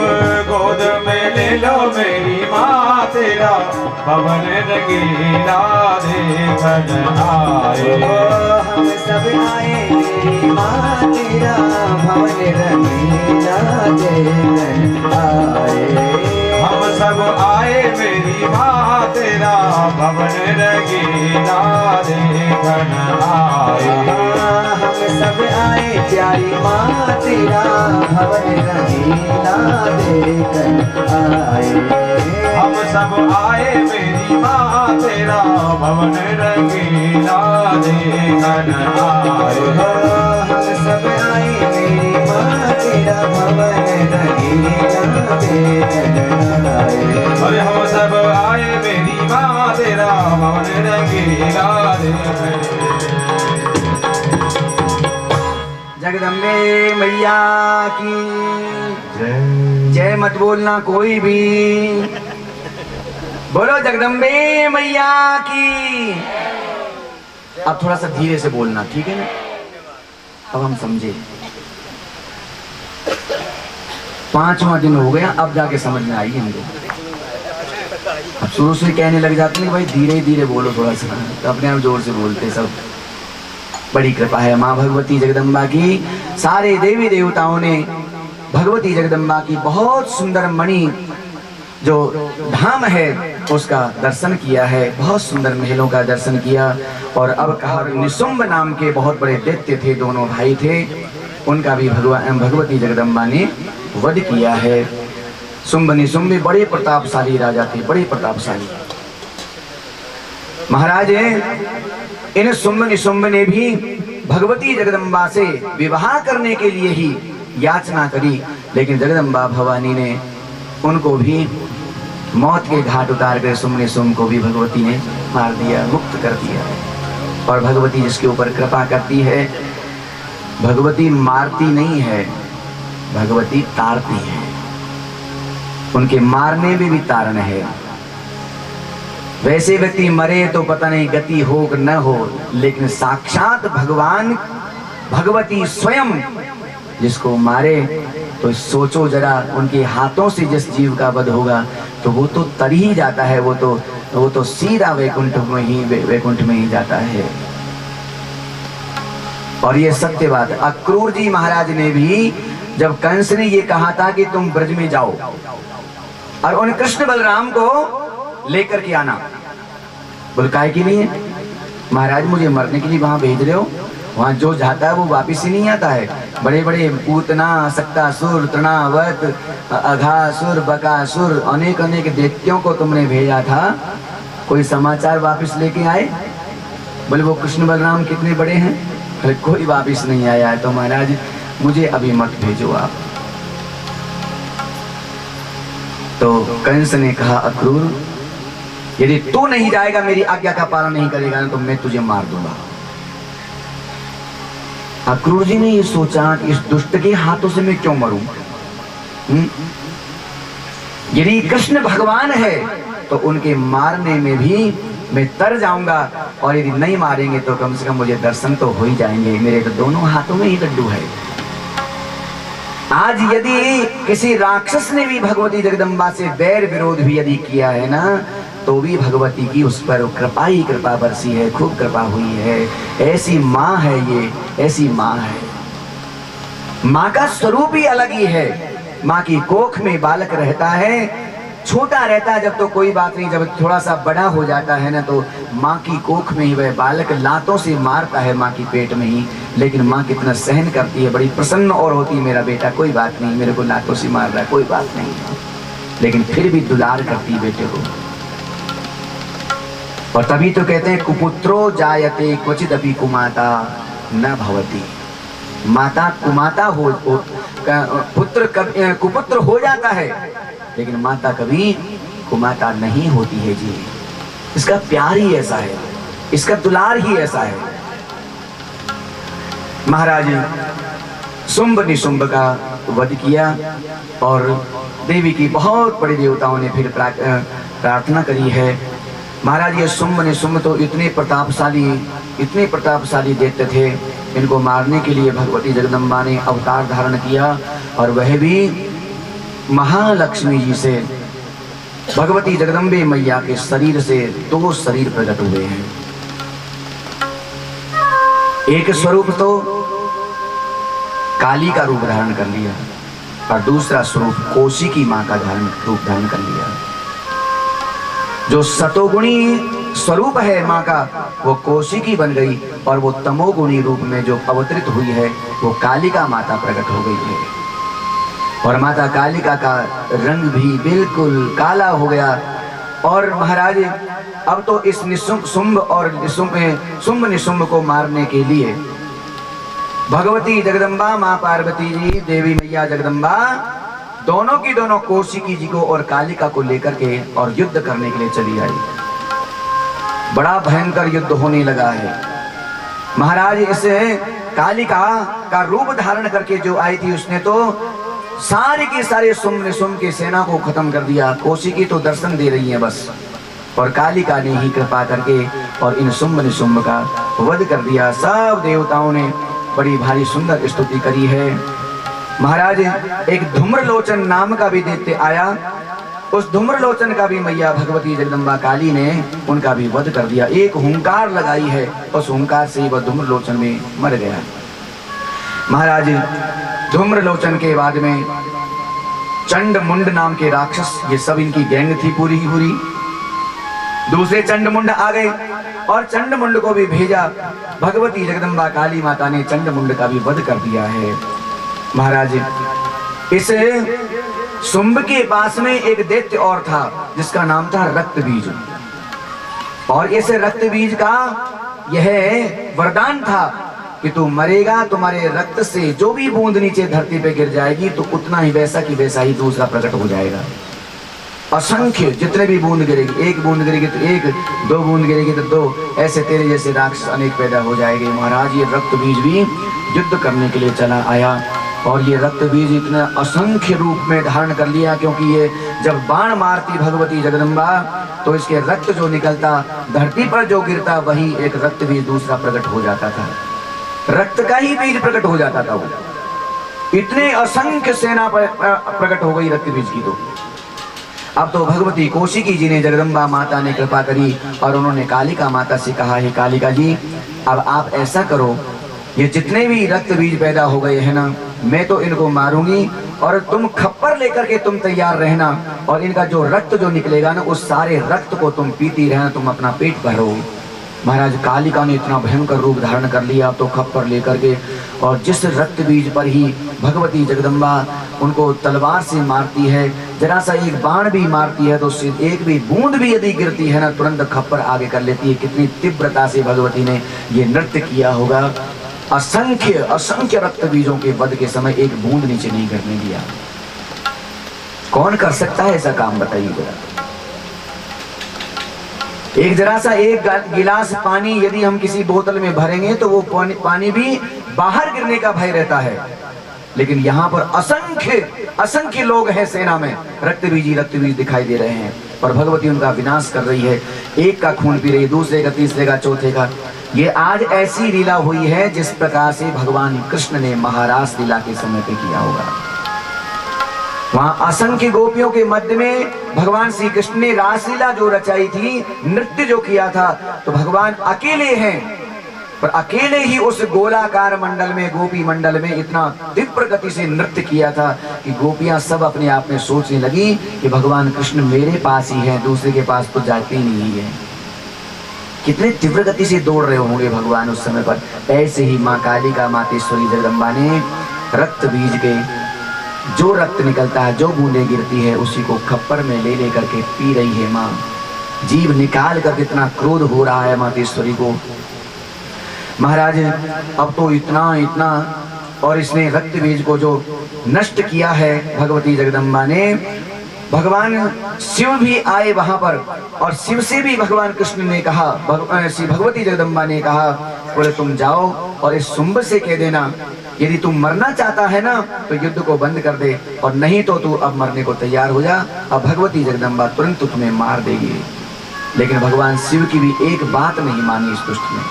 गोद में ले लो मेरी माँ तेरा भवन रंगीला देखन आए हम सब आए मेरी माँ तेरा भवन रंगीला देखन आए हम सब आए मेरी माँ तेरा भवन रंगीला देखन आए हम सब आए प्यारी माँ तेरा भवन रंगीला देखन आए हम सब आए मेरी माँ तेरा भवन रंगीला देखन आए हम सब आए मेरी माँ तेरा भवन रंगीला देखन आए अरे हम सब आए मेरी माँ तेरा भवन रंगीला देखन जगदम्बे मैया की जय मत बोलना कोई भी बोलो जगदम्बे मैया की अब थोड़ा सा धीरे से बोलना ठीक है ना अब हम समझे 5वां दिन हो गया अब जाके समझ में आई हमको अब शुरू से कहने लग जाते हैं कि भाई धीरे धीरे बोलो थोड़ा सा तो अपने आप जोर से बोलते सब बड़ी कृपा है माँ भगवती जगदम्बा की सारे देवी देवताओं ने भगवती जगदम्बा की बहुत सुंदर मणि जो धाम है उसका दर्शन किया है बहुत सुंदर महलों का दर्शन किया और अब कहा निशुंभ नाम के बहुत बड़े दैत्य थे दोनों भाई थे उनका भी भगवती जगदम्बा ने वध किया है शुंभ निशुंभ भी बड़े प्रतापशाली राजा थे बड़े प्रतापशाली महाराज इन शुंभ निशुंभ ने भी भगवती जगदम्बा से विवाह करने के लिए ही याचना करी लेकिन जगदम्बा भवानी ने उनको भी मौत के घाट उतार कर सुम्ब सुम्ब को भी भगवती ने मार दिया, मुक्त कर दिया। और भगवती जिसके ऊपर कृपा करती है, भगवती मारती नहीं है, भगवती तारती है। उनके मारने में भी तारण है। वैसे व्यक्ति मरे तो पता नहीं गति हो कि न हो, लेकिन साक्षात भगवान भगवती स्वयं जिसको मारे तो सोचो जरा, उनके हाथों से जिस जीव का वध होगा तो वो तो तर ही जाता है, वो तो सीधा वैकुंठ में ही जाता है। और ये सत्य बात। अक्रूर जी महाराज ने भी जब कंस ने ये कहा था कि तुम ब्रज में जाओ और उन कृष्ण बलराम को लेकर के आना, बोल काय के लिए? महाराज मुझे मरने के लिए वहां भेज रहे हो, वहां जो जाता है वो वापिस ही नहीं आता है। बड़े बड़े पूतना, सक्तासुर, तृणावत, अघासुर, बकासुर, अनेक अनेक दैत्यों को तुमने भेजा था, कोई समाचार वापिस लेके आए? बोले वो कृष्ण बलराम कितने बड़े हैं? बोले कोई वापिस नहीं आया है, तो महाराज मुझे अभी मत भेजो आप। तो कंस ने कहा अक्रूर यदि तू नहीं जाएगा, मेरी आज्ञा का पालन नहीं करेगा तो मैं तुझे मार दूंगा। अक्रूर जी ने ये सोचा कि इस दुष्ट के हाथों से मैं क्यों मरूं? यदि कृष्ण भगवान है तो उनके मारने में भी मैं तर जाऊंगा, और यदि नहीं मारेंगे तो कम से कम मुझे दर्शन तो हो ही जाएंगे। मेरे तो दोनों हाथों में ही लड्डू है। आज यदि किसी राक्षस ने भी भगवती जगदम्बा से बैर विरोध भी यदि किया है ना, तो भी भगवती की उस पर कृपा ही कृपा बरसी है, खूब कृपा हुई है। ऐसी माँ है ये, ऐसी माँ है। माँ का स्वरूप ही अलग ही है। माँ की कोख में बालक रहता है, छोटा रहता है जब तो कोई बात नहीं, जब थोड़ा सा बड़ा हो जाता है ना तो माँ की कोख में ही वह बालक लातों से मारता है, माँ की पेट में ही, लेकिन माँ कितना सहन करती है, बड़ी प्रसन्न और होती है, मेरा बेटा कोई बात नहीं, मेरे को लातों से मार रहा है, कोई बात नहीं, लेकिन फिर भी दुलार करती बेटे को। और तभी तो कहते हैं कुपुत्रो जायते क्वचित अपि कुमाता न भवति। माता कुमाता हो, पुत्र कुपुत्र हो जाता है, लेकिन माता कभी कुमाता नहीं होती है जी। इसका प्यार ही ऐसा है, इसका दुलार ही ऐसा है। महाराज शुंभ निशुंभ का वध किया और देवी की बहुत बड़ी देवताओं ने फिर प्रार्थना करी है। महाराज ये शुंभ निशुंभ तो इतने प्रतापशाली दैत्य थे, इनको मारने के लिए भगवती जगदम्बा ने अवतार धारण किया, और वह भी महालक्ष्मी जी से, भगवती जगदम्बे मैया के शरीर से 2 शरीर प्रकट हुए हैं। एक स्वरूप तो काली का रूप धारण कर लिया, और दूसरा स्वरूप कौशिकी माँ का रूप धारण कर लिया। जो सतोगुणी स्वरूप है माँ का वो कौशिकी बन गई, और वो तमोगुणी रूप में जो अवतरित हुई है वो कालिका माता प्रकट हो गई है। और माता कालिका का रंग भी बिल्कुल काला हो गया। और महाराज अब तो इस शुंभ और शुंभ निशुंभ को मारने के लिए भगवती जगदम्बा माँ पार्वती जी, देवी मैया जगदम्बा दोनों की दोनों कौशिकी जी को और कालिका को लेकर के और युद्ध करने के लिए चली आई। बड़ा भयंकर युद्ध होने लगा है। महाराज इसे कालिका का रूप धारण करके जो आई थी उसने तो सारे के सारे शुंभ निशुंभ की सेना को खत्म कर दिया। कौशिकी तो दर्शन दे रही है बस, और कालिका ने ही कृपा करके और इन शुंभ निशुंभ का वध कर दिया। सब देवताओं ने बड़ी भारी सुंदर स्तुति करी है। महाराज एक धूम्रलोचन नाम का भी दैत्य आया, उस धूम्रलोचन का भी मैया भगवती जगदम्बा काली ने उनका भी वध कर दिया। एक हुंकार लगाई है, उस हुंकार से वह धूम्रलोचन में मर गया। महाराज धूम्रलोचन के बाद में चंड मुंड नाम के राक्षस, ये सब इनकी गैंग थी पूरी की पूरी। दूसरे चंड मुंड आ गए और चंड मुंड को भी भेजा। भगवती जगदम्बा काली माता ने चंड मुंड का भी वध कर दिया है। महाराज इस शुंभ के पास में एक दैत्य और था जिसका नाम था रक्त बीज, और इस रक्त बीज का यह वरदान था कि तू मरेगा, तुम्हारे रक्त से जो भी बूंद नीचे धरती पे गिर जाएगी तो उतना ही वैसा की वैसा ही दूसरा प्रकट हो जाएगा। असंख्य जितने भी बूंद गिरेगी, एक बूंद गिरेगी तो एक, दो बूंद गिरेगी तो दो, ऐसे तेरे जैसे राक्षस अनेक पैदा हो जाएंगे। महाराज ये रक्त बीज भी युद्ध करने के लिए चला आया और ये रक्त बीज इतने असंख्य रूप में धारण कर लिया, क्योंकि ये जब बाण मारती भगवती जगदम्बा तो इसके रक्त जो निकलता, धरती पर जो गिरता, वही एक रक्त बीज दूसरा प्रकट हो जाता था। रक्त का ही बीज प्रकट हो जाता था। वो इतने असंख्य सेना प्रकट हो गई रक्त बीज की। तो अब तो भगवती कौशिकी जी ने, जगदम्बा माता ने कृपा करी और उन्होंने कालिका माता से कहा, है कालिका जी अब आप ऐसा करो, ये जितने भी रक्त बीज पैदा हो गए हैं ना, मैं तो इनको मारूंगी और तुम खप्पर लेकर के तुम तैयार रहना और इनका जो रक्त जो निकलेगा ना, उस सारे रक्त को तुम पीती रहना, तुम अपना पेट भरो। महाराज कालिका ने इतना भयंकर रूप धारण कर लिया तो खप्पर लेकर के, और जिस रक्त बीज पर ही भगवती जगदम्बा उनको तलवार से मारती है, जरा सा एक बाण भी मारती है तो उससे एक भी बूंद भी यदि गिरती है ना, तुरंत खप्पर आगे कर लेती है। कितनी तीव्रता से भगवती ने ये नृत्य किया होगा। असंख्य असंख्य रक्त बीजों के वध के समय एक बूंद नीचे नहीं गिरने दिया। कौन कर सकता है ऐसा काम, बताइए जरा। एक जरा सा एक गिलास पानी यदि हम किसी बोतल में भरेंगे तो वो पानी भी बाहर गिरने का भय रहता है, लेकिन यहाँ पर असंख्य असंख्य लोग हैं सेना में, रक्त बीज दिखाई दे रहे हैं और भगवती उनका विनाश कर रही है। एक का खून पी रही है, दूसरे का, तीसरे का, चौथे का। ये आज ऐसी लीला हुई है जिस प्रकार से भगवान कृष्ण ने महारास लीला के समय पे किया होगा। वहां असंख्य गोपियों के मध्य में भगवान श्री कृष्ण ने रासलीला जो रचाई थी, नृत्य जो किया था, तो भगवान अकेले हैं, पर अकेले ही उस गोलाकार मंडल में, गोपी मंडल में इतना तीव्र गति से नृत्य किया था कि गोपियां सब अपने आप में सोचने लगी कि भगवान कृष्ण मेरे पास ही है, दूसरे के पास तो जाते ही नहीं है। कितने तीव्र गति से दौड़ रहे होंगे भगवान उस समय पर। ऐसे ही माँ कालिका मातेश्वरी जगदम्बा ने रक्त बीज के जो रक्त निकलता है, जो बूंदें गिरती है, उसी को खप्पर में ले ले करके पी रही है माँ। जीव निकाल कर कितना क्रोध हो रहा है मातेश्वरी को। महाराज अब तो इतना और इसने रक्त बीज को जो नष्ट किया है भगवती जगदम्बा ने, भगवान शिव भी आए वहां पर और शिव से भी भगवान कृष्ण ने कहा, श्री भगवती जगदम्बा ने कहा, बोले तुम जाओ और इस शुंभ से कह देना यदि तू मरना चाहता है ना तो युद्ध को बंद कर दे, और नहीं तो तू अब मरने को तैयार हो जा। अब भगवती जगदम्बा तुरंत तुम्हें मार देगी। लेकिन भगवान शिव की भी एक बात नहीं मानी इस दुष्ट ने।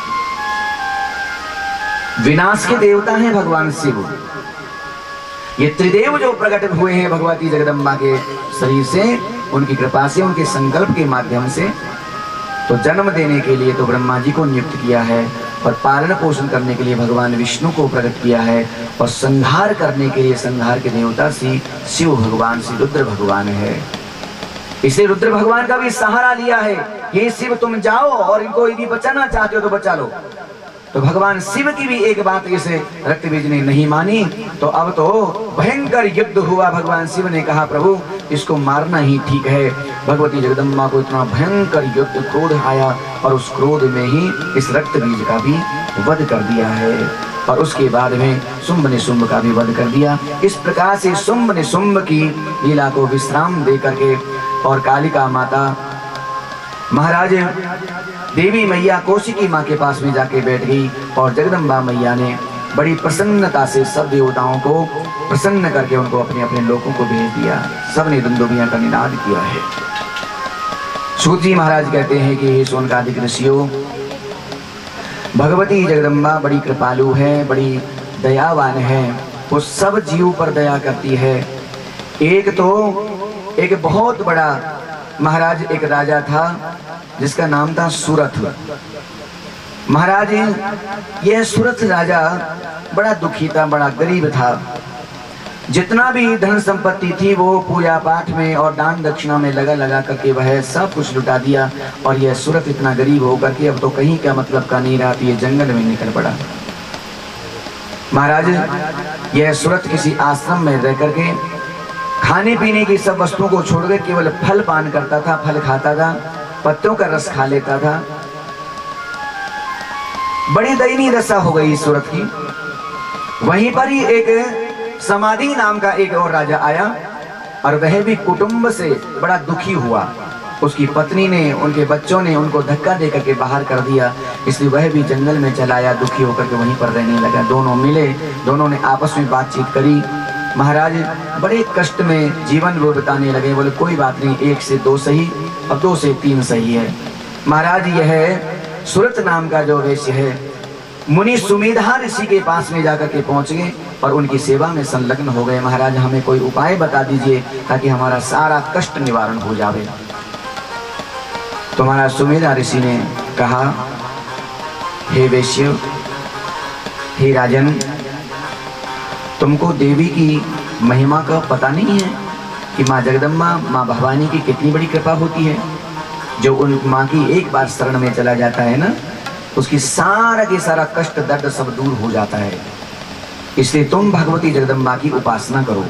विनाश के देवता हैं भगवान शिव। ये त्रिदेव जो प्रकट हुए हैं भगवती जगदम्बा के शरीर से, उनकी कृपा से, उनके संकल्प के माध्यम से, तो जन्म देने के लिए तो ब्रह्मा जी को नियुक्त किया है और पालन पोषण करने के लिए भगवान विष्णु को प्रकट किया है, और संहार करने के लिए संहार के देवता श्री शिव भगवान, श्री रुद्र भगवान है। इसे रुद्र भगवान का भी सहारा लिया है। ये शिव तुम जाओ और इनको यदि बचाना चाहते हो तो बचा लो। तो भगवान शिव की भी एक बात इसे रक्त बीज ने नहीं मानी, तो अब तो भयंकर युद्ध हुआ। भगवान शिव ने कहा प्रभु इसको मारना ही ठीक है। भगवती जगदम्बा को इतना भयंकर युद्ध क्रोध आया और उस क्रोध में ही इस रक्त बीज का भी वध कर दिया है, और उसके बाद में शुंभ ने शुंभ का भी वध कर दिया। इस प्रकार से शुंभ ने शुंभ की लीला को विश्राम दे करके और कालिका माता महाराज देवी मैया कौशिकी माँ के पास में जाके बैठ गई, और जगदम्बा मैया ने बड़ी प्रसन्नता से सब देवताओं को प्रसन्न करके उनको अपने अपने लोगों को भेज दिया। सबने दुंदुभियां का निनाद किया है। सूत जी महाराज कहते हैं कि हे सोनकादिक ऋषियों, भगवती जगदम्बा बड़ी कृपालु है, बड़ी दयावान है। वो सब जीव पर दया करती है। एक बहुत बड़ा महाराज एक राजा था जिसका नाम था सुरथ महाराज। यह सुरथ राजा बड़ा दुखी था, बड़ा गरीब था। जितना भी धन संपत्ति थी वो पूजा पाठ में और दान दक्षिणा में लगा करके वह सब कुछ लुटा दिया, और यह सुरथ इतना गरीब होकर के अब तो कहीं का मतलब का नहीं रहा, ये जंगल में निकल पड़ा। महाराज यह सुरथ किसी आश्रम में रह करके खाने पीने की सब वस्तुओं को छोड़कर केवल फल पान करता था, फल खाता था, पत्तों का रस खा लेता था। बड़ी दयनीय दशा हो गई सूरत की। वहीं पर ही एक समाधि नाम का एक और राजा आया, और वह भी कुटुंब से बड़ा दुखी हुआ। उसकी पत्नी ने, उनके बच्चों ने उनको धक्का दे करके बाहर कर दिया, इसलिए वह भी जंगल में चला आया, दुखी होकर के वहीं पर रहने लगा। दोनों मिले, दोनों ने आपस में बातचीत करी। महाराज बड़े कष्ट में जीवन वो बिताने लगे। बोले कोई बात नहीं, 1 से 2 सही, अब 2 से 3 सही है। महाराज यह सुरत नाम का जो वैश्य है, मुनि सुमेधा ऋषि के पास में जाकर के पहुंच गए और उनकी सेवा में संलग्न हो गए। महाराज हमें कोई उपाय बता दीजिए ताकि हमारा सारा कष्ट निवारण हो जावे। तो महाराज सुमेधा ऋषि ने कहा, हे वैश्य, हे राजन, तुमको देवी की महिमा का पता नहीं है कि माँ जगदम्बा, माँ भवानी की कितनी बड़ी कृपा होती है। जो उन माँ की एक बार शरण में चला जाता है ना, उसकी सारा के सारा कष्ट दर्द सब दूर हो जाता है। इसलिए तुम भगवती जगदम्बा की उपासना करो,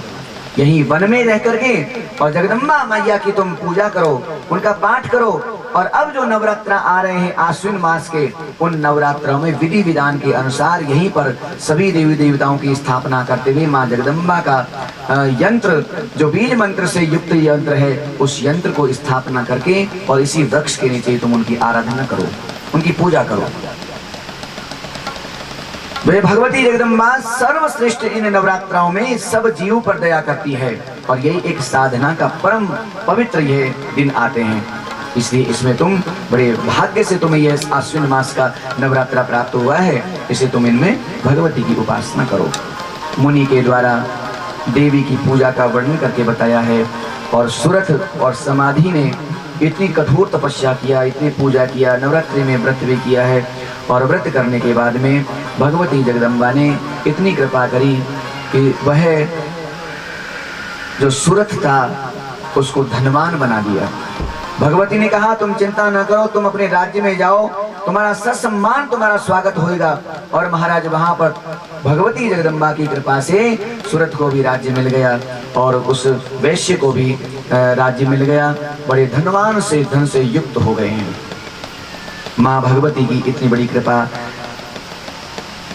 यहीं वन में रह करके, और जगदम्बा मैया की तुम पूजा करो, उनका पाठ करो। और अब जो नवरात्र आ रहे हैं आश्विन मास के, उन नवरात्रों में विधि विधान के अनुसार यहीं पर सभी देवी देवताओं की स्थापना करते हुए माँ जगदम्बा का यंत्र, जो बीज मंत्र से युक्त यंत्र है, उस यंत्र को स्थापना करके और इसी वृक्ष के नीचे तुम उनकी आराधना करो, उनकी पूजा करो। वे भगवती जगदम्बा सर्वश्रेष्ठ इन नवरात्रों में सब जीवों पर दया करती है, और यही एक साधना का परम पवित्र ये दिन आते हैं। इसलिए इसमें तुम बड़े भाग्य से तुम्हें यह आश्विन मास का नवरात्रा प्राप्त हुआ है, इसे तुम इनमें भगवती की उपासना करो। मुनि के द्वारा देवी की पूजा का वर्णन करके बताया है। और सुरथ और समाधि ने इतनी कठोर तपस्या किया, इतनी पूजा किया, नवरात्रि में व्रत भी किया है, और व्रत करने के बाद में भगवती जगदम्बा ने इतनी कृपा करी कि वह जो सुरथ था उसको धनवान बना दिया। भगवती ने कहा, तुम चिंता न करो, तुम अपने राज्य में जाओ, तुम्हारा ससम्मान तुम्हारा स्वागत होएगा। और महाराज वहां पर भगवती जगदम्बा की कृपा से सुरथ को भी राज्य मिल गया और उस वैश्य को भी राज्य मिल गया। बड़े धनवान से धन से युक्त हो गए हैं। माँ भगवती की इतनी बड़ी कृपा।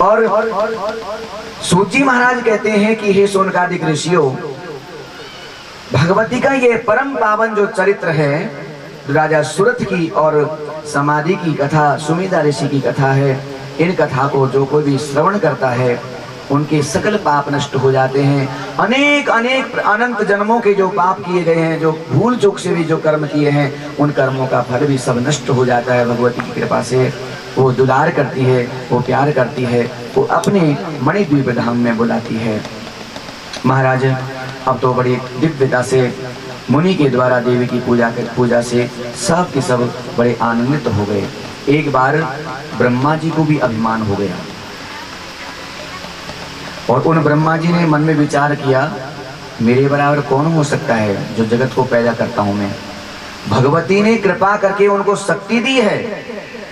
और सूजी महाराज कहते हैं कि हे सोनकादिक ऋषियों, भगवती का ये परम पावन जो चरित्र है, राजा सुरथ की और समाधि की कथा, सुमेधा ऋषि की कथा है, इन कथा को जो कोई भी श्रवण करता है उनके सकल पाप नष्ट हो जाते हैं। अनेक अनेक अनंत जन्मों के जो पाप किए गए हैं, जो भूल चूक से भी जो कर्म किए हैं, उन कर्मों का फल भी सब नष्ट हो जाता है। भगवती की कृपा से वो दुलार करती है, वो प्यार करती है, वो अपने मणिद्वीप धाम में बुलाती है। महाराज अब तो बड़ी दिव्यता से मुनि के द्वारा देवी की पूजा से सब के सब बड़े आनंदित हो गए। एक बार ब्रह्मा जी को भी अभिमान हो गया और उन ब्रह्मा जी ने मन में विचार किया, मेरे बराबर कौन हो सकता है जो जगत को पैदा करता हूं मैं। भगवती ने कृपा करके उनको शक्ति दी है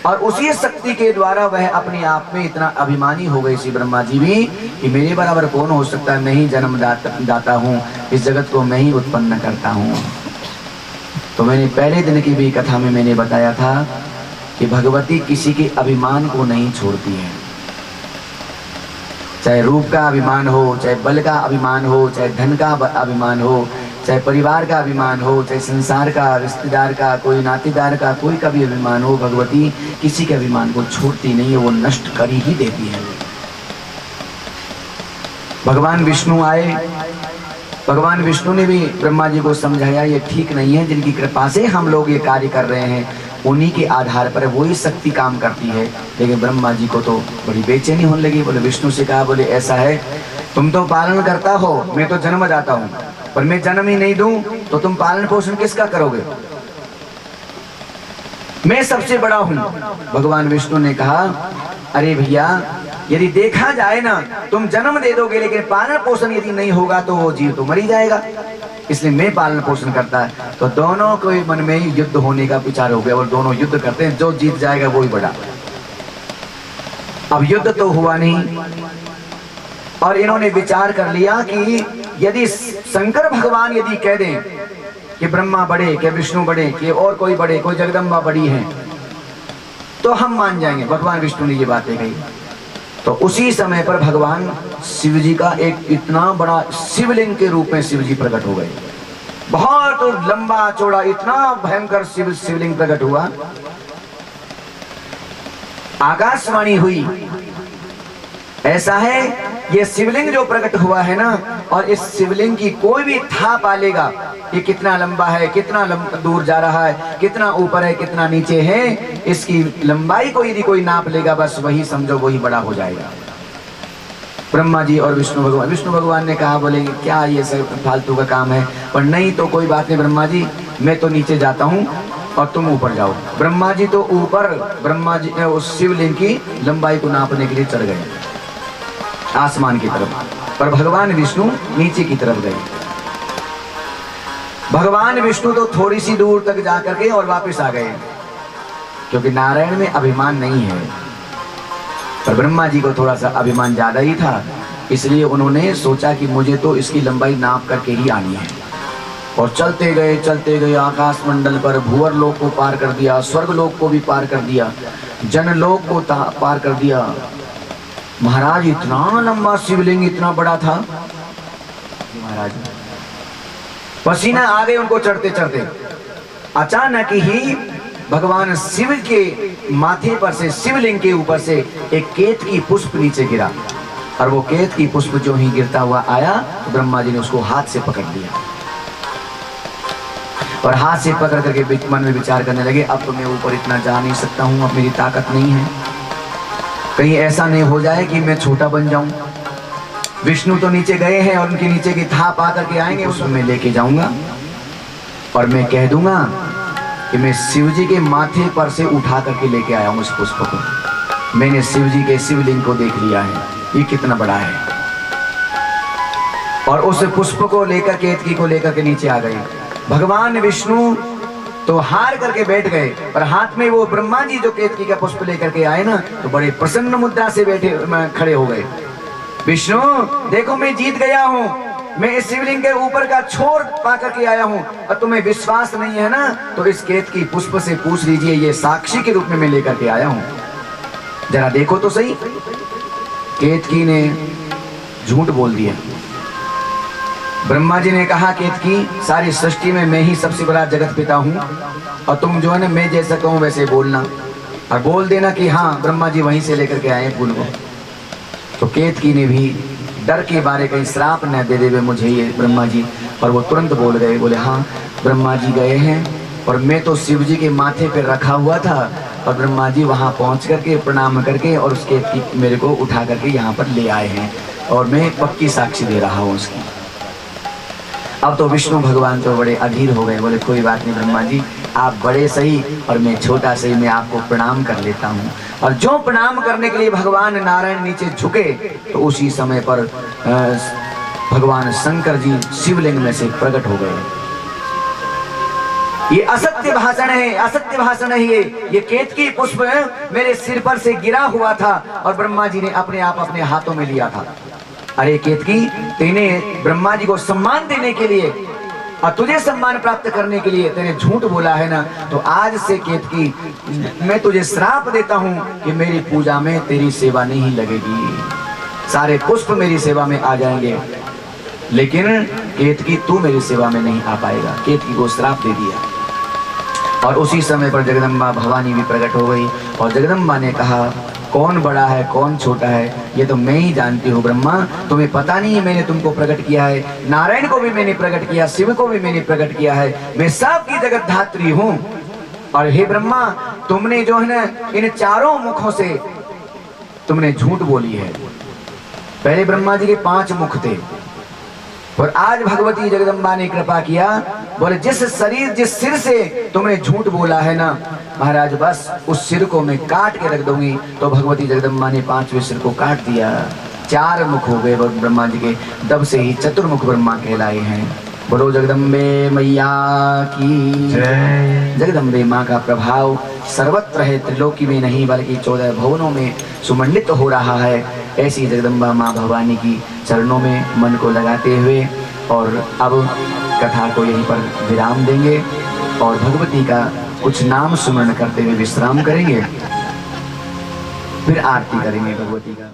और उसी शक्ति के द्वारा वह अपने आप में इतना अभिमानी हो गए श्री ब्रह्मा जी भी कि मेरे बराबर कौन हो सकता है, मैं ही जन्म दाता हूँ, इस जगत को मैं ही उत्पन्न करता हूँ। तो मैंने पहले दिन की भी कथा में मैंने बताया था कि भगवती किसी के अभिमान को नहीं छोड़ती है। चाहे रूप का अभिमान हो, चाहे बल का अभिमान हो, चाहे धन का अभिमान हो, चाहे परिवार का अभिमान हो, चाहे संसार का, रिश्तेदार का, कोई नातेदार का, कोई का भी अभिमान हो, भगवती किसी के अभिमान को छोड़ती नहीं है, वो नष्ट कर ही देती है। भगवान विष्णु आए, भगवान विष्णु ने भी ब्रह्मा जी को समझाया ये ठीक नहीं है, जिनकी कृपा से हम लोग ये कार्य कर रहे हैं उन्हीं के आधार पर वही शक्ति काम करती है। लेकिन ब्रह्मा जी को तो बड़ी बेचैनी होने लगी। बोले विष्णु से कहा, बोले ऐसा है, तुम तो पालन करता हो, मैं तो जन्म जाता हूँ, पर मैं जन्म ही नहीं दूं तो तुम पालन पोषण किसका करोगे, मैं सबसे बड़ा हूं। भगवान विष्णु ने कहा, अरे भैया यदि देखा जाए ना, तुम जन्म दे दोगे लेकिन पालन पोषण यदि नहीं होगा तो वो जीव तो मर ही जाएगा, इसलिए मैं पालन पोषण करता है। तो दोनों के मन में ही युद्ध होने का विचार हो गया और दोनों युद्ध करते हैं, जो जीत जाएगा वो ही बड़ा। अब युद्ध तो हुआ नहीं और इन्होंने विचार कर लिया कि यदि शंकर भगवान यदि कह दें कि ब्रह्मा बड़े, कि विष्णु बड़े, कि और कोई बड़े, कोई जगदम्बा बड़ी है, तो हम मान जाएंगे। भगवान विष्णु ने ये बातें कही। तो उसी समय पर भगवान शिव जी का एक इतना बड़ा शिवलिंग के रूप में शिव जी प्रकट हो गए। बहुत लंबा चौड़ा इतना भयंकर शिवलिंग प्रकट हुआ। आकाशवाणी हुई, ऐसा है ये शिवलिंग जो प्रकट हुआ है ना, और इस शिवलिंग की कोई भी था पालेगा ये कितना लंबा है, कितना दूर जा रहा है, कितना ऊपर है, कितना नीचे है, इसकी लंबाई को यदि कोई नाप लेगा बस वही समझो वही बड़ा हो जाएगा। ब्रह्मा जी और विष्णु भगवान ने कहा, बोले क्या ये सब फालतू का काम है, पर नहीं तो कोई बात नहीं ब्रह्मा जी, मैं तो नीचे जाता हूँ और तुम ऊपर जाओ। ब्रह्मा जी तो ऊपर, ब्रह्मा जी उस शिवलिंग की लंबाई को नापने के लिए चढ़ गए आसमान की तरफ, पर भगवान विष्णु नीचे की तरफ गए। भगवान विष्णु तो थोड़ी सी दूर तक जाकर के और वापस आ गए, क्योंकि नारायण में अभिमान नहीं है, पर ब्रह्मा जी को थोड़ा सा अभिमान ज्यादा ही था, इसलिए उन्होंने सोचा कि मुझे तो इसकी लंबाई नाप करके ही आनी है। और चलते गए आकाश मंडल पर, भूवर लोक को पार कर दिया, स्वर्ग लोक को भी पार कर दिया, जनलोक को पार कर दिया। महाराज इतना लंबा शिवलिंग इतना बड़ा था, महाराज पसीना आ गए उनको चढ़ते चढ़ते। अचानक ही भगवान शिव के माथे पर से, शिवलिंग के ऊपर से एक केतकी पुष्प नीचे गिरा, और वो केतकी पुष्प जो ही गिरता हुआ आया तो ब्रह्मा जी ने उसको हाथ से पकड़ लिया, और हाथ से पकड़ करके मन में विचार करने लगे, अब तो मैं ऊपर इतना जा नहीं सकता हूँ, अब मेरी ताकत नहीं है, कहीं ऐसा नहीं हो जाए कि मैं छोटा बन जाऊं। विष्णु तो नीचे गए हैं और उनके नीचे की थाप आकर के आएंगे, उसमें मैं लेके जाऊंगा और मैं कह दूंगा कि मैं शिव जी के माथे पर से उठा करके लेके आया हूं उस पुष्प को, मैंने शिव जी के शिवलिंग को देख लिया है, ये कितना बड़ा है। और उस पुष्प को लेकर, केतकी को लेकर के नीचे आ गए। भगवान विष्णु तो हार करके बैठ गए, पर हाथ में वो ब्रह्मा जी जो केतकी का पुष्प लेकर के आए ना, तो बड़े प्रसन्न मुद्रा से खड़े हो गए। विष्णु देखो मैं जीत गया हूँ, मैं इस शिवलिंग के ऊपर का छोर पा करके आया हूँ, और तुम्हें विश्वास नहीं है ना, तो इस केतकी पुष्प से पूछ लीजिए, ये साक्षी के रूप में मैं लेकर के आया हूँ, जरा देखो तो सही। केतकी ने झूठ बोल दिया। ब्रह्मा जी ने कहा, केतकी सारी सृष्टि में मैं ही सबसे बड़ा जगत पिता हूँ, और तुम जो है ना मैं जैसा कहूँ वैसे बोलना, और बोल देना कि हाँ ब्रह्मा जी वहीं से लेकर के आए फूल को। तो केतकी ने भी डर के बारे कहीं श्राप न दे देवे मुझे ये ब्रह्मा जी, और वो तुरंत बोल गए, बोले हाँ ब्रह्मा जी गए हैं, और मैं तो शिव जी के माथे पर रखा हुआ था, और ब्रह्मा जी वहाँ पहुँच करके प्रणाम करके और उसके मेरे को उठा करके यहाँ पर ले आए हैं, और मैं पक्की साक्षी दे रहा हूँ उसकी। अब तो विष्णु भगवान तो बड़े अधीर हो गए, बोले कोई बात नहीं ब्रह्मा जी, आप बड़े सही और मैं छोटा सही, मैं आपको प्रणाम कर लेता हूँ। और जो प्रणाम करने के लिए भगवान नारायण नीचे झुके, तो उसी समय पर भगवान शंकर जी शिवलिंग में से प्रकट हो गए। ये असत्य भाषण है, असत्य भाषण है ये केतकी पुष्प मेरे सिर पर से गिरा हुआ था, और ब्रह्मा जी ने अपने आप अपने हाथों में लिया था। अरे केतकी, तेने ब्रह्मा जी को सम्मान देने के लिए और तुझे सम्मान प्राप्त करने के लिए तेने झूठ बोला है ना, तो आज से केतकी मैं तुझे श्राप देता हूँ कि मेरी पूजा में तेरी सेवा नहीं लगेगी, सारे पुष्प मेरी सेवा में आ जाएंगे, लेकिन केतकी तू मेरी सेवा में नहीं आ पाएगा। केतकी को श्राप दे दिया, और उसी समय पर जगदम्बा भवानी भी प्रकट हो गई, और जगदम्बा ने कहा, कौन बड़ा है कौन छोटा है ये तो मैं ही जानती हूँ ब्रह्मा, तुम्हें पता नहीं है मैंने तुमको प्रकट किया है, नारायण को भी मैंने प्रकट किया, शिव को भी मैंने प्रकट किया है, मैं सबकी जगत धात्री हूँ। और हे ब्रह्मा, तुमने जो है ना इन चारों मुखों से तुमने झूठ बोली है। पहले ब्रह्मा जी के 5 मुख थे, और आज भगवती जगदम्बा ने कृपा किया, बोले जिस सिर से तुमने झूठ बोला है ना महाराज, बस उस सिर को मैं काट के रख दूंगी। तो भगवती जगदम्बा ने 5वें सिर को काट दिया, 4 मुख हो गए ब्रह्मा जी के, तब से ही चतुर्मुख ब्रह्मा कहलाए हैं। बोलो जगदम्बे मैया की जय। जगदम्बे माँ का प्रभाव सर्वत्र है, त्रिलोकी में नहीं बल्कि 14 भुवनों में सुमंडित हो रहा है। ऐसी जगदम्बा माँ भवानी की चरणों में मन को लगाते हुए, और अब कथा को यहीं पर विराम देंगे, और भगवती का कुछ नाम सुमरण करते हुए विश्राम करेंगे, फिर आरती करेंगे भगवती का।